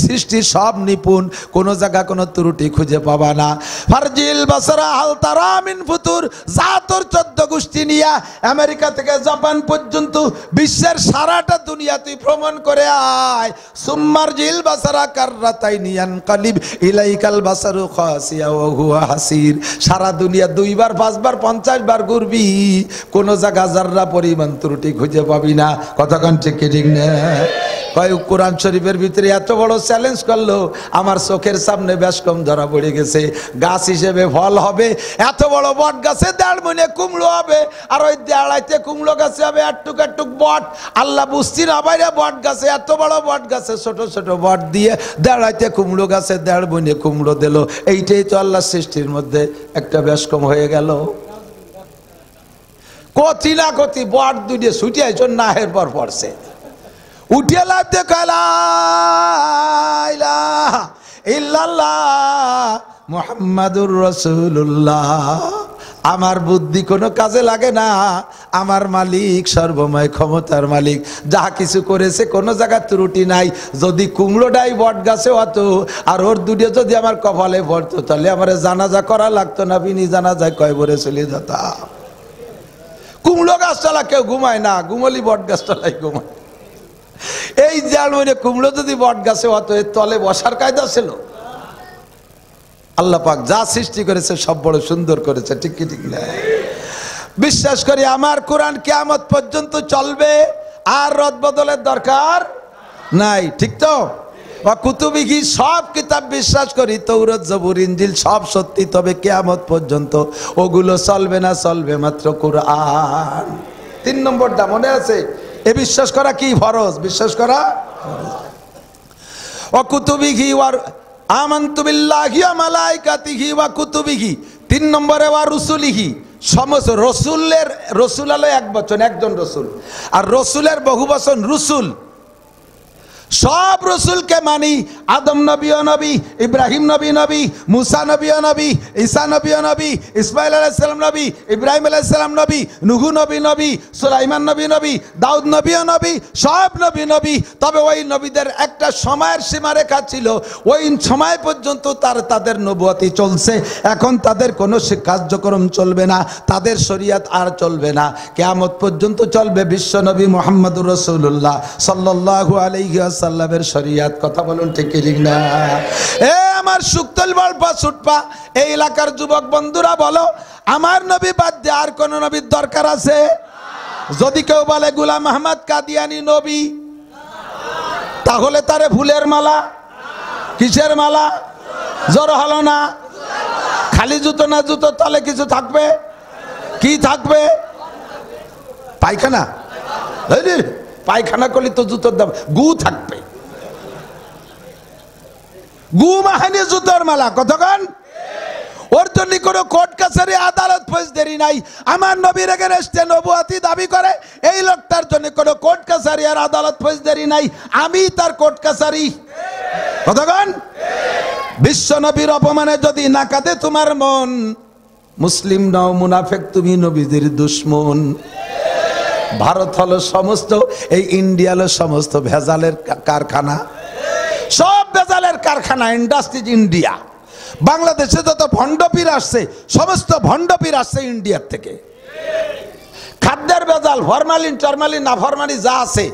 সৃষ্টি সব নিপুণ, কোনো জায়গা কোনো ত্রুটি খুঁজে পাবা না। ফারজিল বাসরা হাল তারা মিন ফুতুর, যা তোর 14 গোষ্ঠী নিয়া আমেরিকা থেকে জাপান পর্যন্ত বিশ্বের সারাটা দুনিয়া তুই ভ্রমণ করে আয়। সুম্মারজিল বাসরা কাররাতাইনি ইয়ানকালিব ইলাইকাল বাসারু খাসিয়া ওয়া হুয়া হাসির। সারা দুনিয়া 2 বার 5 বার 50 বার ঘুরবি, কোনো জায়গা যাররা পরিমাণ ত্রুটি খুঁজে পাবি না। কতক্ষণ ঠিক না? কোরআন শরীফের ভিতরে এত বড় চ্যালেঞ্জ করলো, আমার চোখের সামনে বেশ কম ধরা পড়ে গেছে। গাছ হিসেবে ফল হবে, এত বড় বট গাছে 1.5 মণ কুমড়ো হবে, আর ওই 1.5 কুমড়ো গাছে হবে একটুক বট। আল্লাহ বুঝছি না বাইরে বট গাছে, এত বড় বট গাছে ছোট ছোট বট দিয়ে 1.5 কুমড়ো গাছে 1.5 মণ কুমড়ো দিল। এইটাই তো আল্লাহ সৃষ্টির মধ্যে একটা বেশ কম হয়ে গেল। কতি না কতি বট দুইটা ছুটিয়ে নাহের পর পড়ছে, উঠিয়ে লাভ দেখো লা ইলাহা ইল্লাল্লাহ মুহাম্মাদুর রাসূলুল্লাহ। আমার বুদ্ধি কোনো কাজে লাগে না, আমার মালিক সর্বময় ক্ষমতার মালিক, যা কিছু করেছে কোনো জায়গা ত্রুটি নাই। যদি কুমড়োটাই বট গাছে হতো আর ওর দুটো যদি আমার কপালে পড়তো, তাহলে আমার জানাজা করা লাগতো না, বিনি জানাজায় কয়বরে চলে যেতাম। কুমড়ো গাছতলা কেউ ঘুমায় না, ঘুমলি বট গাছতলাই ঘুমায়। এই জালমনে কুমড়ো যদি বট গাছে হতো, এর তলে বসার কায়দা ছিল? আল্লাহ পাক যা সৃষ্টি করেছে সব বড় সুন্দর করেছে, ঠিক কি ঠিক না? বিশ্বাস করি আমার কোরআন কিয়ামত পর্যন্ত চলবে, আর রদবদলের দরকার নাই, ঠিক তো? কুতুবিহি সব কিতাব বিশ্বাস করি, তৌরাত জবুর ইনজিল সব সত্যি, তবে কিয়ামত পর্যন্ত ওগুলো চলবে না, চলবে মাত্র কোরআন। 3 নম্বরটা মনে আছে? এ বিশ্বাস করা কি ফরজ? বিশ্বাস করা ও কুতুবিহি ওয়া আমানতু বিল্লাহি ওয়া মালাইকাতিহি ওয়া কুতুবিহি। 3 নম্বরে ওয়া রুসুলিহি, সমস্ত রসুল হলো এক বচন, একজন রসুল, আর রসুলের বহু বচন রুসুল। সব রসুলকে মানি। আদম নবীও নবী, ইব্রাহিম নবী নবী, মুসা নবীও নবী, ঈসা নবীও নবী, ইসমাইল আলাইহিস সালাম নবী, ইব্রাহিম আলাইহিস সালাম নবী, নুহু নবী নবী, সুলাইমান নবী নবী, দাউদ নবীও নবী, সব নবী নবী। তবে ওই নবীদের একটা সময়ের সীমারেখা ছিল, ওই সময় পর্যন্ত তাদের নবুয়তি চলছে। এখন তাদের কোনো কার্যক্রম চলবে না, তাদের শরীয়ত আর চলবে না, কিয়ামত পর্যন্ত চলবে বিশ্ব নবী মুহাম্মদুর রাসূলুল্লাহ সাল্লাল্লাহু আলাইহি ওয়াসাল্লামের শরীয়ত। কথা বলুন ঠিক কি না? এ আমার শুক্তল বলপা ছুটপা এই এলাকার যুবক বন্ধুরা বলো, আমার নবী বাদ দিয়ে আর কোন নবীর দরকার আছে? যদি কেউ বলে গোলাম আহমদ কাদিয়ানী নবী, তাহলে তারে ফুলের মালা, কিসের মালা? জোর হলো না? খালি জুতো না, জুতো তলে কিছু থাকবে? কি থাকবে? পায়খানা। পায়খানা করলে তো জুতোর দাম, গু থাকবে। গু মাহানি জুতোর মালা। কতক্ষণ? ওর জন্য কোনো কোর্ট কাছারি আদালত ফৌজদারি নাই। আমার নবীর এগেনস্টে নবুয়তি দাবি করে এই লোকটার জন্য কোনো কোর্ট কাছারি আর আদালত ফৌজদারি নাই, আমি তার কোর্ট কাছারি। কতক্ষণ? বিশ্ব নবীর অপমানে যদি না কাঁদে তোমার মন, মুসলিম নাও মুনাফিক, তুমি নবীদের দুশমন। ভারত হলো সমস্ত, এই ইন্ডিয়া হলো সমস্ত ভেজালের কারখানা, সব ভেজালের কারখানা, ইন্ডাস্ট্রিজ ইন্ডিয়া। বাংলাদেশে যত ভণ্ডপীর আসছে, সমস্ত ভণ্ডপীর আসছে ইন্ডিয়ার থেকে। খাদ্যের ভেজাল, ফরমালিন টরমালিন না ফরমালিন যা আছে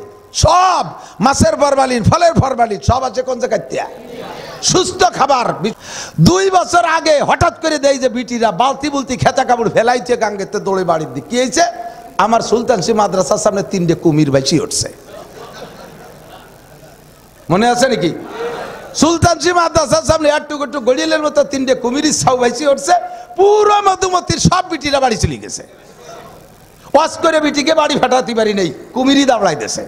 সব, মাছের ফরমালিন, ফলের ফরমালিন সব আছে কোন জায়গায়? সুস্থ খাবার। 2 বছর আগে হঠাৎ করে দেয় যে বিটিরা বালতি বুলতি খেতা কাপড় ফেলাইছে গাঙ্গেতে দৌড়ে বাড়ির দিকে। কি হয়েছে? আমার সুলতানসি মাদ্রাসার সামনে 3টে কুমির বাইচি উঠছে। মনে আছে নাকি? সুলতানসি মাদ্রাসার সামনে একটুকু একটু গড়িয়েলের মতো 3টে কুমিরই ছাউ বাইচি উঠছে। পুরো মধুমতির সব বিটিরা বাড়ি চলে গেছে। ওয়াজ করে বিটিকে বাড়ি ফাটাতে পারি নেই, কুমিরই দাঁড়াই দেশে।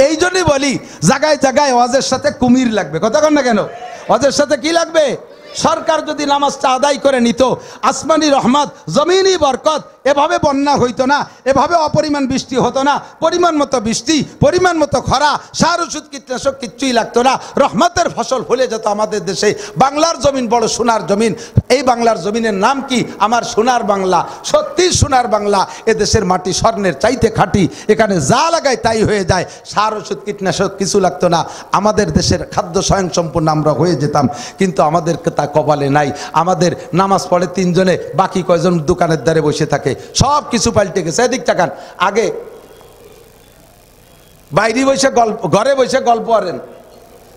এই জন্যই বলি জায়গায় জায়গায় ওয়াজের সাথে কুমির লাগবে। কতক্ষণ না কেন? ওয়াজের সাথে কি লাগবে? সরকার যদি নামাজটা আদায় করে নিত, আসমানি রহমত, জমিনি বরকত, এভাবে বন্যা হইতো না, এভাবে অপরিমাণ বৃষ্টি হতো না। পরিমাণ মতো বৃষ্টি, পরিমাণ মতো খরা, সার ওষুধ কীটনাশক কিচ্ছুই লাগতো না। রহমতের ফসল ফলে যেত আমাদের দেশে। বাংলার জমিন বড় সোনার জমিন। এই বাংলার জমিনের নাম কি? আমার সোনার বাংলা। সত্যি সোনার বাংলা। এ দেশের মাটি স্বর্ণের চাইতে খাঁটি। এখানে যা লাগায় তাই হয়ে যায়, সার ওষুধ কীটনাশক কিছু লাগতো না। আমাদের দেশের খাদ্য স্বয়ংসম্পূর্ণ আমরা হয়ে যেতাম, কিন্তু আমাদেরকে তা কপালে নাই। আমাদের নামাজ পড়ে 3 জনে, বাকি কয়জন দোকানের দ্বারে বসে থাকে। সব কিছু পাল্টে গেছে। এদিক তাকান, আগে বাইরে বসে গল্প, ঘরে বসে গল্প করেন,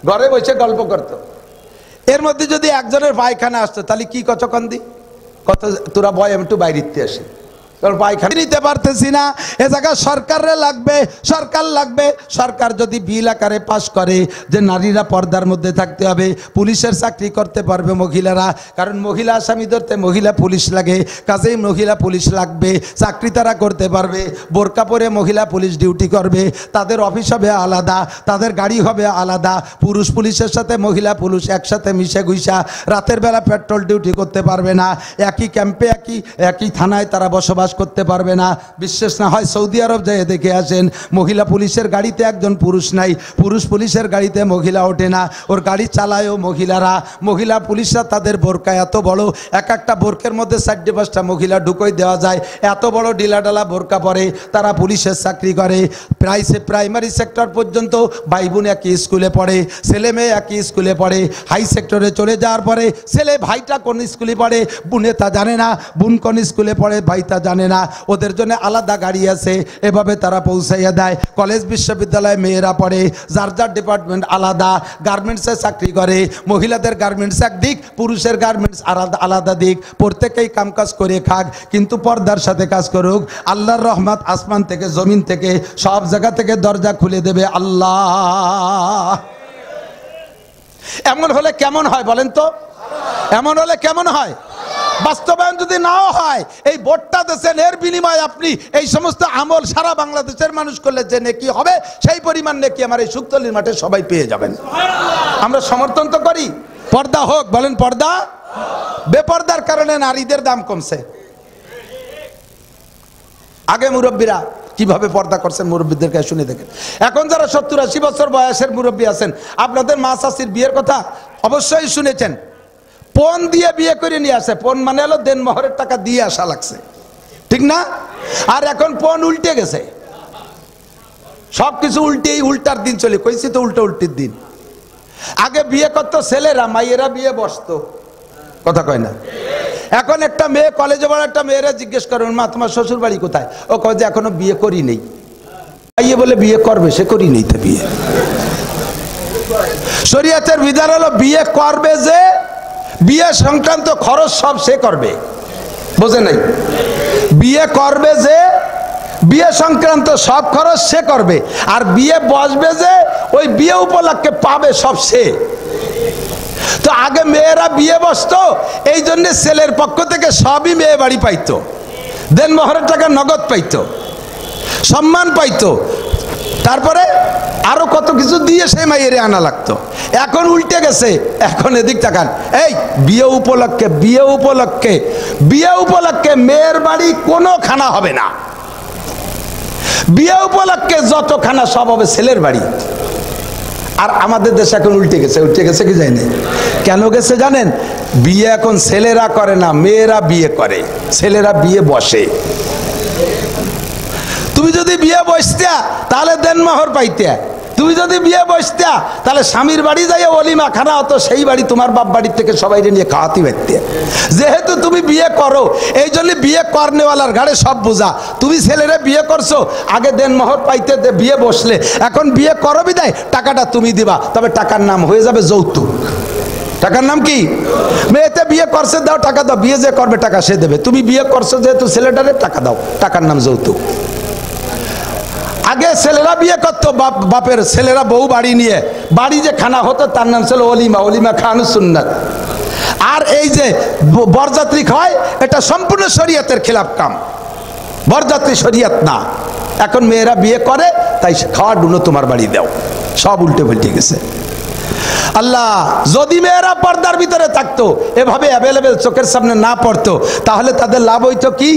ঘরে বসে গল্প করতো। এর মধ্যে যদি একজনের পায়খানা আসতো, তাহলে কি কতক্ষণ দি কত তোরা বয়, আমি একটু বাইরে আসি, পায়খানা নিতে পারতেছি না। এ জায়গায় সরকারে লাগবে, সরকার লাগবে। সরকার যদি বিল আকারে পাশ করে যে নারীরা পর্দার মধ্যে থাকতে হবে, পুলিশের চাকরি করতে পারবে মহিলারা, কারণ মহিলা আসামি ধরতে মহিলা পুলিশ লাগে, কাজেই মহিলা পুলিশ লাগবে, চাকরি তারা করতে পারবে। বোরকা পরে মহিলা পুলিশ ডিউটি করবে, তাদের অফিস হবে আলাদা, তাদের গাড়ি হবে আলাদা। পুরুষ পুলিশের সাথে মহিলা পুলিশ একসাথে মিশে গুইসা রাতের বেলা পেট্রোল ডিউটি করতে পারবে না। একই ক্যাম্পে একই থানায় তারা বসবাস করতে পারবে না। বিশ্বাস না হয় সৌদি আরব যায় দেখে আসেন, মহিলা পুলিশের গাড়িতে একজন পুরুষ নাই, পুরুষ পুলিশের গাড়িতে মহিলা ওঠে না, ওর গাড়ি চালায়ও মহিলারা। মহিলা পুলিশরা তাদের বোরকা এত বড়, এক একটা বোরকের মধ্যে 4-5টা মহিলা ঢুকোই দেওয়া যায়, এত বড় ডিলাডালা বোরকা পরে তারা পুলিশের চাকরি করে। প্রাইমারি সেক্টর পর্যন্ত ভাই বোন একই স্কুলে পড়ে, ছেলে মেয়ে একই স্কুলে পড়ে। হাই সেক্টরে চলে যাওয়ার পরে ছেলে ভাইটা কোন স্কুলে পড়ে বোনে তা জানে না, বোন কোন স্কুলে পড়ে ভাই তা জানে না। ওদের জন্য আলাদা গাড়ি আছে, এভাবে তারা পৌঁছাইয়া দেয়। কলেজ বিশ্ববিদ্যালয়ে মেয়েরা পড়ে, যার যার ডিপার্টমেন্ট আলাদা। গার্মেন্টসে চাকরি করে, মহিলাদের গার্মেন্টস একদিক, পুরুষের গার্মেন্টস আলাদা দিক। প্রত্যেকেই কামকাজ করে খাক, কিন্তু পর্দার সাথে কাজ করুক। আল্লাহর রহমত আসমান থেকে জমিন থেকে সব জায়গা থেকে দরজা খুলে দেবে আল্লাহ। এমন হলে কেমন হয় বলেন তো? এমন হলে কেমন হয়? বাস্তবায়ন যদি নাও হয়, এই ভোটটা দেশের, এর বিনিময়ে আপনি এই সমস্ত আমল সারা বাংলাদেশের মানুষ করলে যে নেকি হবে, সেই পরিমাণ নেকি আমার এই শুকতলির মাঠে সবাই পেয়ে যাবেন। আমরা সমর্থন তো করি, পর্দা হোক, বলেন পর্দা। বেপর্দার কারণে নারীদের দাম কমছে। আগে মুরব্বীরা কিভাবে পর্দা করছেন মুরব্বীদের কাছে শুনে দেখেন। এখন যারা 70-80 বছর বয়সের মুরব্বী আছেন, আপনাদের মা চাচির বিয়ের কথা অবশ্যই শুনেছেন। পণ দিয়ে বিয়ে করে নিয়ে আসে। পণ মানে হলো দেনমোহরের টাকা দিয়ে আসা লাগছে, ঠিক না? আর এখন পণ উল্টে গেছে, সবকিছু উল্টেই, উল্টার দিন চলে, কইছি তো উল্টো উল্টির দিন। আগে বিয়ে করতো ছেলেরা, মাইয়েরা বিয়ে বসতো, কথা কয় না? এখন একটা মেয়ে কলেজে পড়া একটা মেয়েরা জিজ্ঞেস করেন, মা তোমার শ্বশুর বাড়ি কোথায়? ও কয় যে এখনো বিয়ে করি নেই। মাইয়ে বলে বিয়ে করবে, সে করি নেই তো বিয়ে। শরীয়তের বিধান হলো বিয়ে করবে যে, বিয়ে সংক্রান্ত খরচ সব সে করবে, বোঝে নাই? বিয়ে করবে যে, বিয়ে সংক্রান্ত সব খরচ সে করবে, আর বিয়ে বসবে যে, ওই বিয়ে উপলক্ষে পাবে সব সে। তো আগে মেয়েরা বিয়ে বসতো, এই জন্য ছেলের পক্ষ থেকে সবই মেয়ে বাড়ি পাইতো, দেনমোহরের টাকা নগদ পাইতো, সম্মান পাইতো, তারপরে আরো কত কিছু দিয়ে সেই মাইয়েরে আনা লাগতো। এখন উল্টে গেছে, এখন এদিক তাকান, এই বিয়ে উপলক্ষে, বিয়ে উপলক্ষে, বিয়ে উপলক্ষে মেয়ের বাড়ি কোনো খানা হবে না। বিয়ে উপলক্ষে যত খানা সব হবে ছেলের বাড়ি। আর আমাদের দেশে এখন উল্টে গেছে। উল্টে গেছে কি জানেন? কেন গেছে জানেন? বিয়ে এখন ছেলেরা করে না, মেয়েরা বিয়ে করে, ছেলেরা বিয়ে বসে। তুমি যদি বিয়ে বসতে তাহলে দেনমোহর পাইতে, তুমি যদি বিয়ে বসতে তাহলে স্বামীর বাড়ি যাই অলিমা খানা হতো, সেই বাড়ি তোমার বাপ বাড়ির থেকে সবাই নিয়ে খাওয়াতে পারতে। যেহেতু তুমি বিয়ে করো, এই জন্য বিয়ে করনেওয়ালার ঘাড়ে সব বোঝা। তুমি ছেলেরা বিয়ে করছো, আগে দেনমোহর পাইতে বিয়ে বসলে, এখন বিয়ে করো বিদায় টাকাটা তুমি দিবা, তবে টাকার নাম হয়ে যাবে যৌতুক। টাকার নাম কি? মেয়েতে বিয়ে করছে, দাও টাকা দাও, বিয়ে যে করবে টাকা সে দেবে। তুমি বিয়ে করছো যেহেতু ছেলেটারে টাকা দাও, টাকার নাম যৌতুক। আগে ছেলেরা বিয়ে করতো, বাপের ছেলেরা বউ বাড়ি নিয়ে, বাড়ি যে খানা হতো তার নাম ছিল অলিমা, অলিমা খানু সুন্নাত। আর এই যে বরযাত্রী খায়, এটা সম্পূর্ণ শরীয়তের খেলাফ কাম, বরযাত্রী শরীয়ত না। এখন মেয়েরা বিয়ে করে, তাই খাওয়া ডুনো তোমার বাড়ি দাও, সব উল্টে পাল্টে গেছে। আল্লাহ, যদি মেয়েরা পর্দার ভিতরে থাকতো, এভাবে অ্যাভেলেবেল চোখের সামনে না পড়তো, তাহলে তাদের লাভ হইতো কি?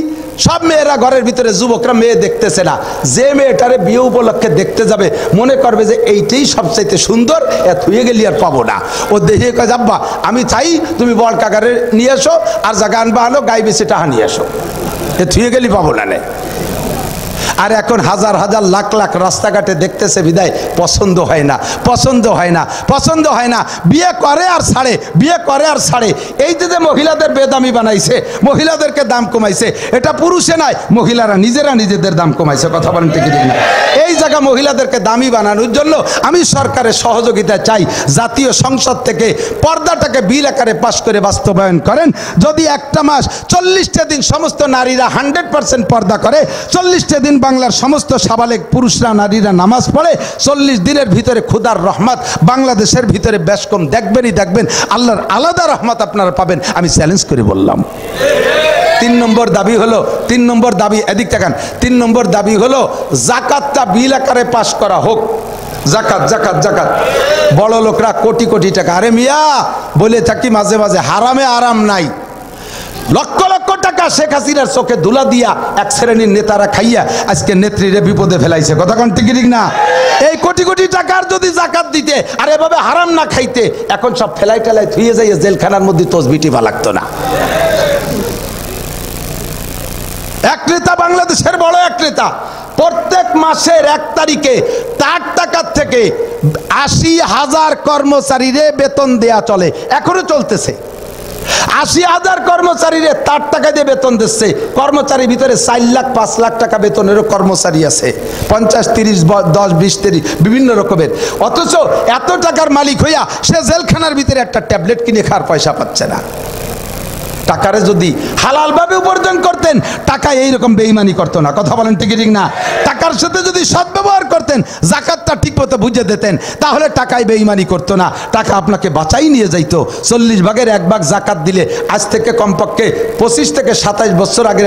সব মেয়েরা ঘরের ভিতরে, যুবকরা মেয়ে দেখতেছে না, যে মেয়েটারে বিয়ে উপলক্ষে দেখতে যাবে মনে করবে যে এইটাই সবচাইতে সুন্দর, এ থুয়ে গেলি আর পাবো না। ও দেখে কাজ, আব্বা আমি চাই তুমি বল কাকারে নিয়ে এসো, আর জায়গা আনবা আনো, গাই বেশি টাকা নিয়ে এসো, এ থুয়ে গেলি পাবো না। আর এখন হাজার হাজার লাখ লাখ রাস্তাঘাটে দেখতেছে বিদায় পছন্দ হয় না, পছন্দ হয় না, পছন্দ হয় না, বিয়ে করে আর ছাড়ে, বিয়ে করে আর ছাড়ে। এই যে মহিলাদের বেদামি বানাইছে, মহিলাদেরকে দাম কমাইছে, এটা পুরুষে নাই, মহিলারা নিজেরা নিজেদের দাম কমাইছে। কথা বলেন ঠিক না? এই জায়গা মহিলাদেরকে দামি বানানোর জন্য আমি সরকারের সহযোগিতা চাই, জাতীয় সংসদ থেকে পর্দাটাকে বিল আকারে পাশ করে বাস্তবায়ন করেন। যদি একটা মাস 40টা দিন সমস্ত নারীরা 100% পর্দা করে, 40টা দিন বাংলার সমস্ত সাবালেক পুরুষরা নারীরা নামাজ পড়ে, 40 দিনের ভিতরে খুদার রহমত বাংলাদেশের ভিতরে বেশ কম দেখবেনই দেখবেন, আল্লাহর আলাদা রহমত আপনারা পাবেন, আমি চ্যালেঞ্জ করে বললাম। 3 নম্বর দাবি হলো, 3 নম্বর দাবি, এদিক তাকান, 3 নম্বর দাবি হলো জাকাতটা বিল আকারে পাশ করা হোক। জাকাত, জাকাত, জাকাত। বড় লোকরা কোটি কোটি টাকা, আরে মিয়া বলে থাকি মাঝে মাঝে, হারামে আরাম নাই। লক্ষ লক্ষ টাকা শেখ হাসিনার চোখে ধুলা দিয়া এক শ্রেণীর নেতারা খাইয়া আজকে নেত্রীরে বিপদে ফেলাইছে। কথা কোন ঠিক না? এই কোটি কোটি টাকার যদি জাকাত দিতে আর এভাবে হারাম না খাইতে, এখন সব ফেলাই টেলাই ধুয়ে যাইয়া জেলখানার মধ্যে তসবিহ টিপা লাগতো না। এক নেতা, বাংলাদেশের বড় এক নেতা, প্রত্যেক মাসের 1 তারিখে তার টাকার থেকে 80,000 কর্মচারীরে বেতন দেয়া চলে, এখনো চলতেছে। 80,000 কর্মচারীরে তার টাকা দিয়ে বেতন দিচ্ছে। কর্মচারীর ভিতরে 4 লাখ 5 লাখ টাকা বেতনেরও কর্মচারী আছে, 50, 30, 10, 20, 30 বিভিন্ন রকমের। অথচ এত টাকার মালিক হইয়া সে জেলখানার ভিতরে একটা ট্যাবলেট কিনে খাওয়ার পয়সা পাচ্ছে না। টাকারে যদি হালালভাবে উপার্জন করতেন, টাকা এইরকম বেঈমানি করতো না। কথা বলেন ঠিক না? টাকার সাথে যদি সদ্ব্যবহার করতেন, জাকাতটা ঠিক মতো বুঝে দিতেন, তাহলে টাকায় বেঈমানি করতো না, টাকা আপনাকে বাঁচাই নিয়ে যাইতো। 40 ভাগের 1 ভাগ জাকাত দিলে আজ থেকে কমপক্ষে 25 থেকে 27 বছর আগের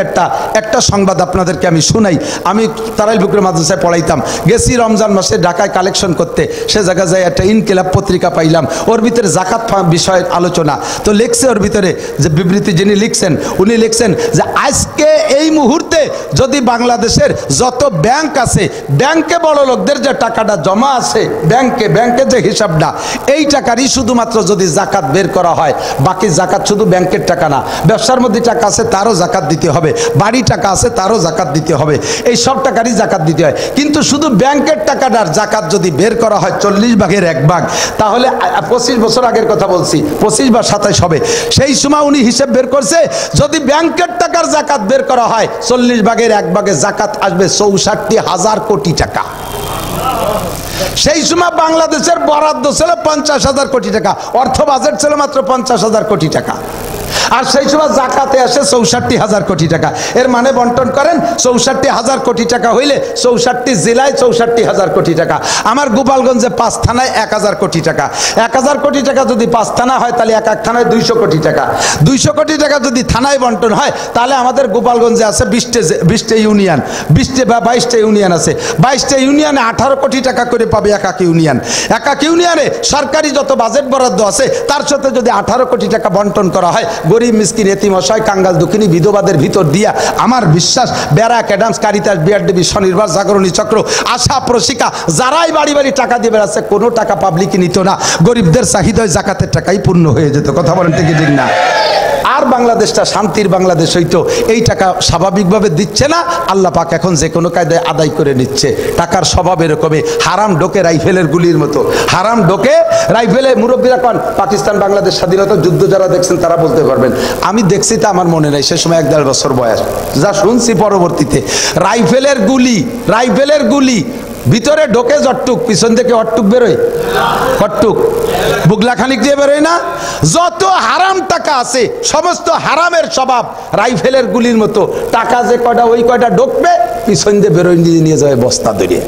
একটা সংবাদ আপনাদেরকে আমি শুনাই। আমি তারাইল বুকরে মাদ্রাসায় পড়াইতাম, গেছি রমজান মাসে ঢাকায় কালেকশন করতে, সে জায়গায় যাই একটা ইনকিলাব পত্রিকা পাইলাম, ওর ভিতরে জাকাত বিষয়ের আলোচনা। তো লেখছে ওর ভিতরে যে বিবৃতি যিনি লিখছেন উনি লিখছেন যে আজকে এই মুহূর্তে যদি বাংলাদেশের যত ব্যাংক আছে, ব্যাংকে বড় লোকদের যে টাকাটা জমা আছে ব্যাংকে যে হিসাবটা, এই টাকারই শুধুমাত্র যদি জাকাত বের করা হয়, বাকি জাকাত শুধু ব্যাংকের টাকা না, ব্যবসার মধ্যে টাকা আছে তারও জাকাত দিতে হবে, বাড়ি টাকা আছে তারও জাকাত দিতে হবে, এই সব টাকারই জাকাত দিতে হয়। কিন্তু শুধু ব্যাংকের টাকাটার জাকাত যদি বের করা হয় 40 ভাগের 1 ভাগ, তাহলে 25 বছর আগের কথা বলছি, 25 বা 27 হবে, সেই সময় উনি হিসেব বের করছে যদি ব্যাংকের টাকার জাকাত বের করা হয় 40 ভাগের 1 ভাগে জাকাত আসবে 64,000 কোটি টাকা। সেই সময় বাংলাদেশের বরাদ্দ ছিল 50,000 কোটি টাকা, অর্থ বাজেট ছিল মাত্র 50,000 কোটি টাকা, আর সেই সময় জাকাতে আসে 64,000 কোটি টাকা। এর মানে বন্টন করেন 64,000 কোটি টাকা হইলে 64 জেলায় 64,000 কোটি টাকা। আমার গোপালগঞ্জে 5 থানায় 1,000 কোটি টাকা। 1,000 কোটি টাকা যদি 5 থানা হয় তাহলে এক থানায় 200 কোটি টাকা। 200 কোটি টাকা যদি থানায় বন্টন হয় তাহলে আমাদের গোপালগঞ্জে আছে 20টা ইউনিয়ন, 22টা ইউনিয়ন আছে, 22টা ইউনিয়নে 18 কোটি টাকা করে পাবে একাক ইউনিয়ন। একাক ইউনিয়নে সরকারি যত বাজেট বরাদ্দ আছে তার সাথে যদি 18 কোটি টাকা বন্টন করা হয়, গরিব মিসকিন এতিম অসহায় কাঙ্গাল দুঃখিনী বিধবাদের ভিতর দিয়া আমার বিশ্বাস ব্যারাক অ্যাডামস কারিতাস বিআরডিবি স্বনির্ভর জাগরণী চক্র আশা প্রশিকা যারাই বাড়ি বাড়ি টাকা দিয়ে বেড়াচ্ছে কোনো টাকা পাবলিকই নিত না, গরিবদের চাহিদায় জাকাতের টাকাই পূর্ণ হয়ে যেত। কথা বলেন ঠিক ঠিক না? আর বাংলাদেশটা শান্তির বাংলাদেশ হইতো, এই টাকা স্বাভাবিকভাবে দিচ্ছে না, আল্লাহ পাক এখন যে কোনো কায়দায় আদায় করে নিচ্ছে। টাকার স্বভাব এরকমই, হারাম ঢোকে রাইফেলের গুলির মতো, হারাম ঢোকে রাইফেলে। মুরব্বীরা কন পাকিস্তান বাংলাদেশ স্বাধীনতা যুদ্ধ যারা দেখছেন তারা বলতে পারবেন, আমি দেখছি তা আমার মনে নেই, সে সময় 1-1.5 বছর বয়স, যা শুনছি পরবর্তীতে রাইফেলের গুলি ভিতরে ঢোকে জটটুক, পিছন থেকে অটটুক বেরোয়, কটটুক বুগলা খানিক দিয়ে বেরোয় না। যত হারাম টাকা আছে সমস্ত হারামের স্বভাব রাইফেলের গুলির মতো, টাকা যে কয়টা ওই কয়টা ঢোকবে, পিছন দিয়ে বেরোয় নিয়ে যাবে বস্তা ধরিয়ে।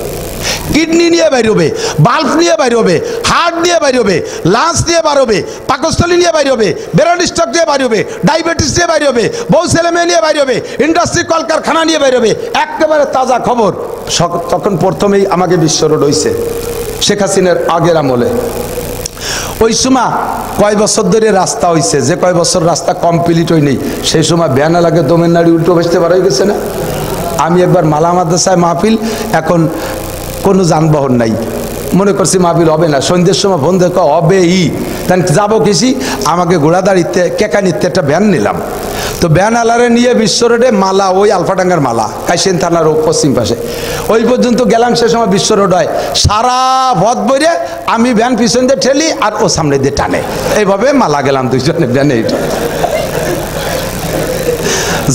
কিডনি নিয়ে বেরোবে, বাল্ব নিয়ে বেরোবে, হার্ট নিয়ে বেরোবে, লাঞ্চ নিয়ে বেরোবে, পাকস্থলী নিয়ে বেরোবে, ব্রেন স্ট্রোক নিয়ে বেরোবে, ডায়াবেটিস নিয়ে বেরোবে, বউ ছেলে মেয়ে নিয়ে বেরোবে, ইন্ডাস্ট্রি কলকারখানা নিয়ে বেরোবে। একেবারে তাজা খবর, তখন প্রথমেই আমাকে বিশ্ব রোড হয়েছে শেখ হাসিনার আগের আমলে। ওই সময় কয় বছর ধরে রাস্তা হয়েছে, যে কয় বছর রাস্তা কমপ্লিট হয়নি সেই সময় ব্যানা লাগে দমের নাড়ি উল্টো বসতে পারা গেছে না। আমি একবার মালা মাদ্রাসায় মাহফিল, এখন কোনো যানবাহন নাই, মনে করছি মাহফিল হবে না, সন্ধ্যের সময় ফোন দেখো হবেই, তাই যাবো কিছু, আমাকে ঘোড়াদাড়িতে কেকানিতে একটা ভ্যান নিলাম। তো ভ্যান আলারে নিয়ে বিশ্ব রোডে মালা, ওই আলফাডাঙ্গার মালা কাইসেন থানার পশ্চিম পাশে, ওই পর্যন্ত গেলাম। সে সময় বিশ্ব রোড হয়, সারা পথ বইরে আমি ভ্যান পিছন দিয়ে ঠেলি আর ও সামনে দিয়ে টানে, এইভাবে মালা গেলাম দুইজনে ভ্যানে।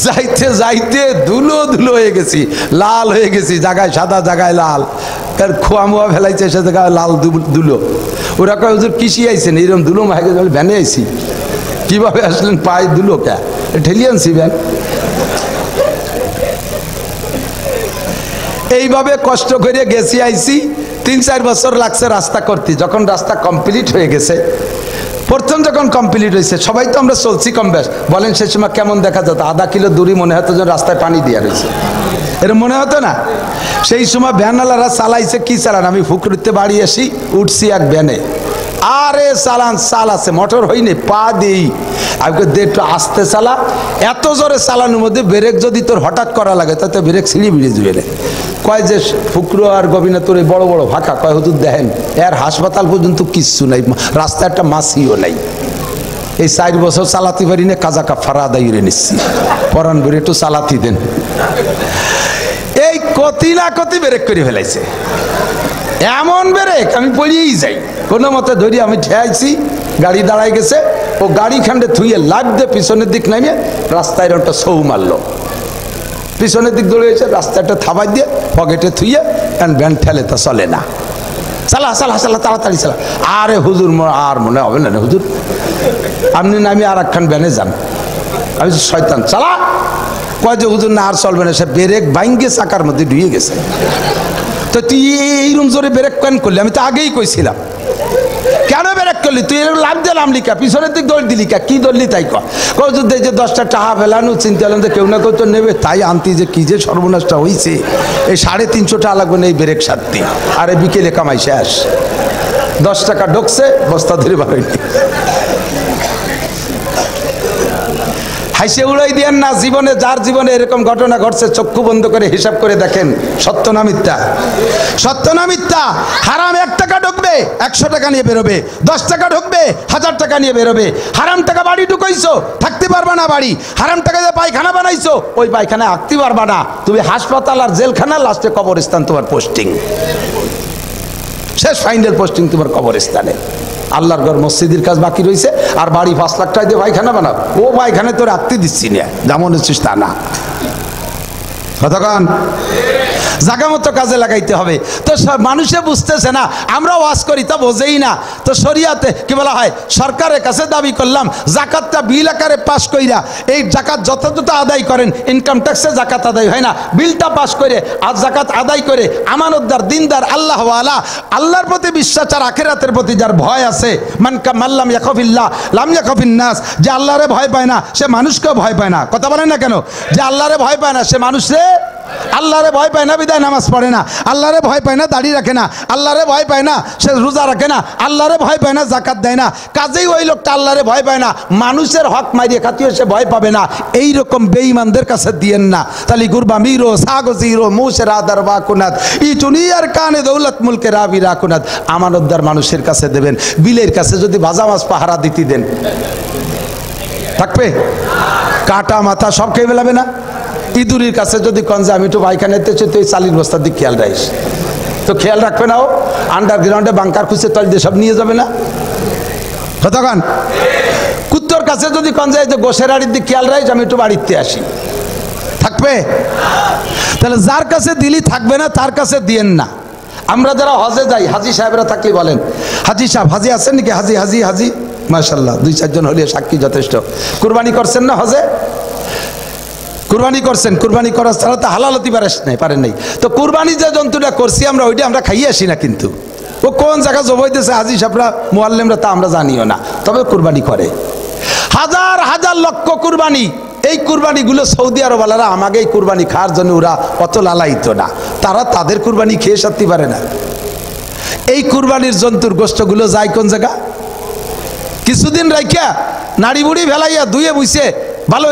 যাইতে যাইতে ধুলো হয়ে গেছি, লাল হয়ে গেছি, জায়গায় সাদা জায়গায় লাল, খোয়া মোয়া ফেলাইছে সে জায়গায় লাল ধুলো। ওরা কয় হুজুর কিসি আইছেন এইরকম ধুলো মাহে গেছে, ভ্যানে আইছি। কিভাবে আসলেন? পায়ে ধুলো কে ঠেলি আনছি ভ্যান। এইভাবে কষ্ট করে গেছি আইছি, 3-4 বছর লাগছে রাস্তা করতে। যখন রাস্তা কমপ্লিট হয়ে গেছে, প্রথম যখন কমপ্লিট হয়েছে সবাই তো আমরা চলছি কম বেশ, বলেন সে সময় কেমন দেখা যেত? আধা কিলো দূরি মনে হতো যে রাস্তায় পানি দেওয়া রয়েছে, এরকম মনে হতো না? সেই সময় ভ্যানওয়ালারা চালাইছে, কি চালান, আমি ফুকরিতে বাড়ি আসি, উঠছি এক ভ্যানে, আরে চালান চাল আছে, মোটর হয়নি, পা দিই, আমি একটু আস্তে চালা। এত জোরে চালানোর মধ্যে ব্রেক যদি তোর হঠাৎ করা লাগে তাতে ব্রেক ছিঁড়ে বিড়ে জুয়েলে। কয় যে ফুকরো আর গোবিনাথর এই বড় বড় ফাঁকা, কয় হুজুর দেখেন এর হাসপাতাল পর্যন্ত কিচ্ছু নাই, রাস্তায় একটা মাছিও নাই। এই 4 বছর চালাতে পারি না, কাজা কাফারা আদায় করে নিচ্ছি, পরান বেড়ে একটু চালাতে দেন। এই কতি না কতি ব্রেক করে ফেলাইছে, এমন ব্রেক আমি পড়িয়েই যাই, কোনো মতে ধরি আমি ঠেয়াইছি, গাড়ি দাঁড়াই গেছে, ও গাড়ি খান্ডে থুইয়ে লাভ দিয়ে পিছনের দিক নামিয়ে রাস্তায় একটা ছৌ মারলো, পিছনের দিক দৌড়িয়েছে, রাস্তাটা থাবাই দিয়ে পকেটে থুইয়ে ভ্যান ঠেলে তা চলে না, চালা চালা চালা তাড়াতাড়ি চালা। আরে হুজুর আর মনে হবে না হুজুর, আপনি নামি আর একখান ভ্যানে যান। আমি শয়তান চালা, কয় যে হুজুর না আর চলবে না, সে ব্রেক ভাঙ্গে চাকার মধ্যে ঢুয়ে গেছে। তো তুই এইরকম জোরে ব্রেক কেন করলি? আমি তো আগেই কইছিলাম, কেন ব্রেক করলি তুই? লাভ দিয়ে নামলি কা, পিছনের দিক দৌড় দিলি কা, কি দৌড়লি তাই কদি যে 10টা টাকা ফেলানো, চিন্তা হলাম যে কেউ না কেউ তো নেবে, তাই আনতি যে কি যে সর্বনাশটা হয়েছে। এই 350 টাকা লাগবে না এই ব্রেক সারতে, আরে বিকেলে কামাই শেষ। 10 টাকা ঢুকছে, বস্তা ধরে বাড়াইনি। হাসে উড়াই দিয়েন না। জীবনে যার জীবনে এরকম ঘটনা ঘটছে চক্ষু বন্ধ করে হিসাব করে দেখেন, সত্য না মিথ্যা? সত্য না মিথ্যা? হারাম 1 টাকা ঢুকবে 100 টাকা নিয়ে বেরোবে, 10 টাকা ঢুকবে 1000 টাকা নিয়ে বেরোবে। হারাম টাকা বাড়ি ঢুকাইছো, থাকতে পারবা না বাড়ি। হারাম টাকা দিয়ে পায়খানা বানাইছো, ওই পায়খানায় আঁকতে পারবা না। তুমি হাসপাতাল আর জেলখানা, লাস্টে কবরস্থান তোমার পোস্টিং, শেষ ফাইনাল পোস্টিং তোমার কবরস্থানে। আল্লাহর ঘর মসজিদের কাজ বাকি রয়েছে, আর বাড়ি 5 লাখ টাকা দিয়ে পায়খানা বানাও। ও পায়খানায় তোর আঁকতে দিচ্ছি না, যেমন হচ্ছিস তা না। কতক্ষণ জায়গা মতো কাজে লাগাইতে হবে। তো মানুষে বুঝতেছে না, আমরা ওয়াজ করি তা বোঝেই না। তো শরিয়াতে কি বলা হয়, সরকারের কাছে দাবি করলাম জাকাতটা বিল আকারে পাশ কইরা, এই জাকাত যথাযথ আদায় করেন। ইনকাম ট্যাক্সে জাকাত আদায় হয় না, বিলটা পাশ করে আর জাকাত আদায় করে আমানতদার, দিনদার, আল্লাহওয়ালা, আল্লাহর প্রতি বিশ্বাস আর আখিরাতের প্রতি যার ভয় আছে, মাল্লাম ইয়াখাফিল্লাহ লাম ইয়াখাফিন নাস, যে আল্লাহরে ভয় পায় না সে মানুষকেও ভয় পায় না। কথা বলেন না কেন? যে আল্লাহরে ভয় পায় না সে মানুষে, আল্লাহরে ভয় পায় না বিদায় নামাজ পড়ে না, আল্লাহরে ভয় পায় না দাড়ি রাখে না, আল্লাহরে ভয় পায় না সে রোজা রাখে না, আল্লাহরে ভয় পায় না জাকাত দেয় না। কাজেই ওই লোকটা আল্লাহরে ভয় পায় না, মানুষের হক মারিয়ে খাতিয়ে সে ভয় পাবে না। এই রকম বেঈমানদের কাছে দিয়েন না। তালি গুরবা মিরো সাগজিরো মুসের আদার বাকুনাত ই দুনিয়ার কানে দৌলত মুলকে রাবি রাকুনাত, আমানতদার মানুষের কাছে দেবেন। বিলের কাছে যদি ভাজা মাছ পাহারা দিতে দেন, থাকবে? কাটা মাথা সব খেয়ে ফেলাবে না? ইঁদুরির কাছে যদি কনজে আমি একটু পায়খানা এতেছি, তো এই চালির বস্তার দিক খেয়াল রাখিস, তো খেয়াল রাখবে না? ও আন্ডারগ্রাউন্ডে বাংকার খুঁজছে তল দিয়ে সব নিয়ে যাবে না? কতক্ষণ? কুত্তর কাছে যদি কনজে যে গোসের আড়ির দিক খেয়াল রাখিস, আমি একটু বাড়িতে আসি, থাকবে? তাহলে যার কাছে দিলি থাকবে না, তার কাছে দিয়েন না। আমরা যারা হজে যাই, হাজি সাহেবরা থাকলে বলেন, হাজি সাহেব হাজি আছেন নাকি? হাজি হাজি হাজি মাশাআল্লাহ, 2-4 জন হলে সাক্ষী যথেষ্ট। কুরবানি করছেন না হজে? কুরবানি করছেন? কুরবানি করার ছাড়া তো হালাল হতে পারেন নাই। তো কুরবানি যে জন্তুটা করছি আমরা, ওইটা আমরা খাইয়ে আসি না। কিন্তু ও কোন জায়গা জবাইতেছে হাজি সাহেবরা, মুআল্লিমরা, তা আমরা জানিও না, তবে কুরবানি করে। হাজার হাজার লক্ষ কুরবানি, এই কুরবানিগুলো সৌদি আরবওয়ালারা আমাকে এই কুরবানি খাওয়ার জন্য ওরা অত লালাইতো না, তারা তাদের কুরবানি খেয়ে সারতে পারে না। এই কুরবানির জন্তুর গোশতগুলো যায় কোন জায়গা? কিছুদিন রাখিয়া নাড়ি বুড়ি ফেলাইয়া ধুয়ে বুঝছে ভালো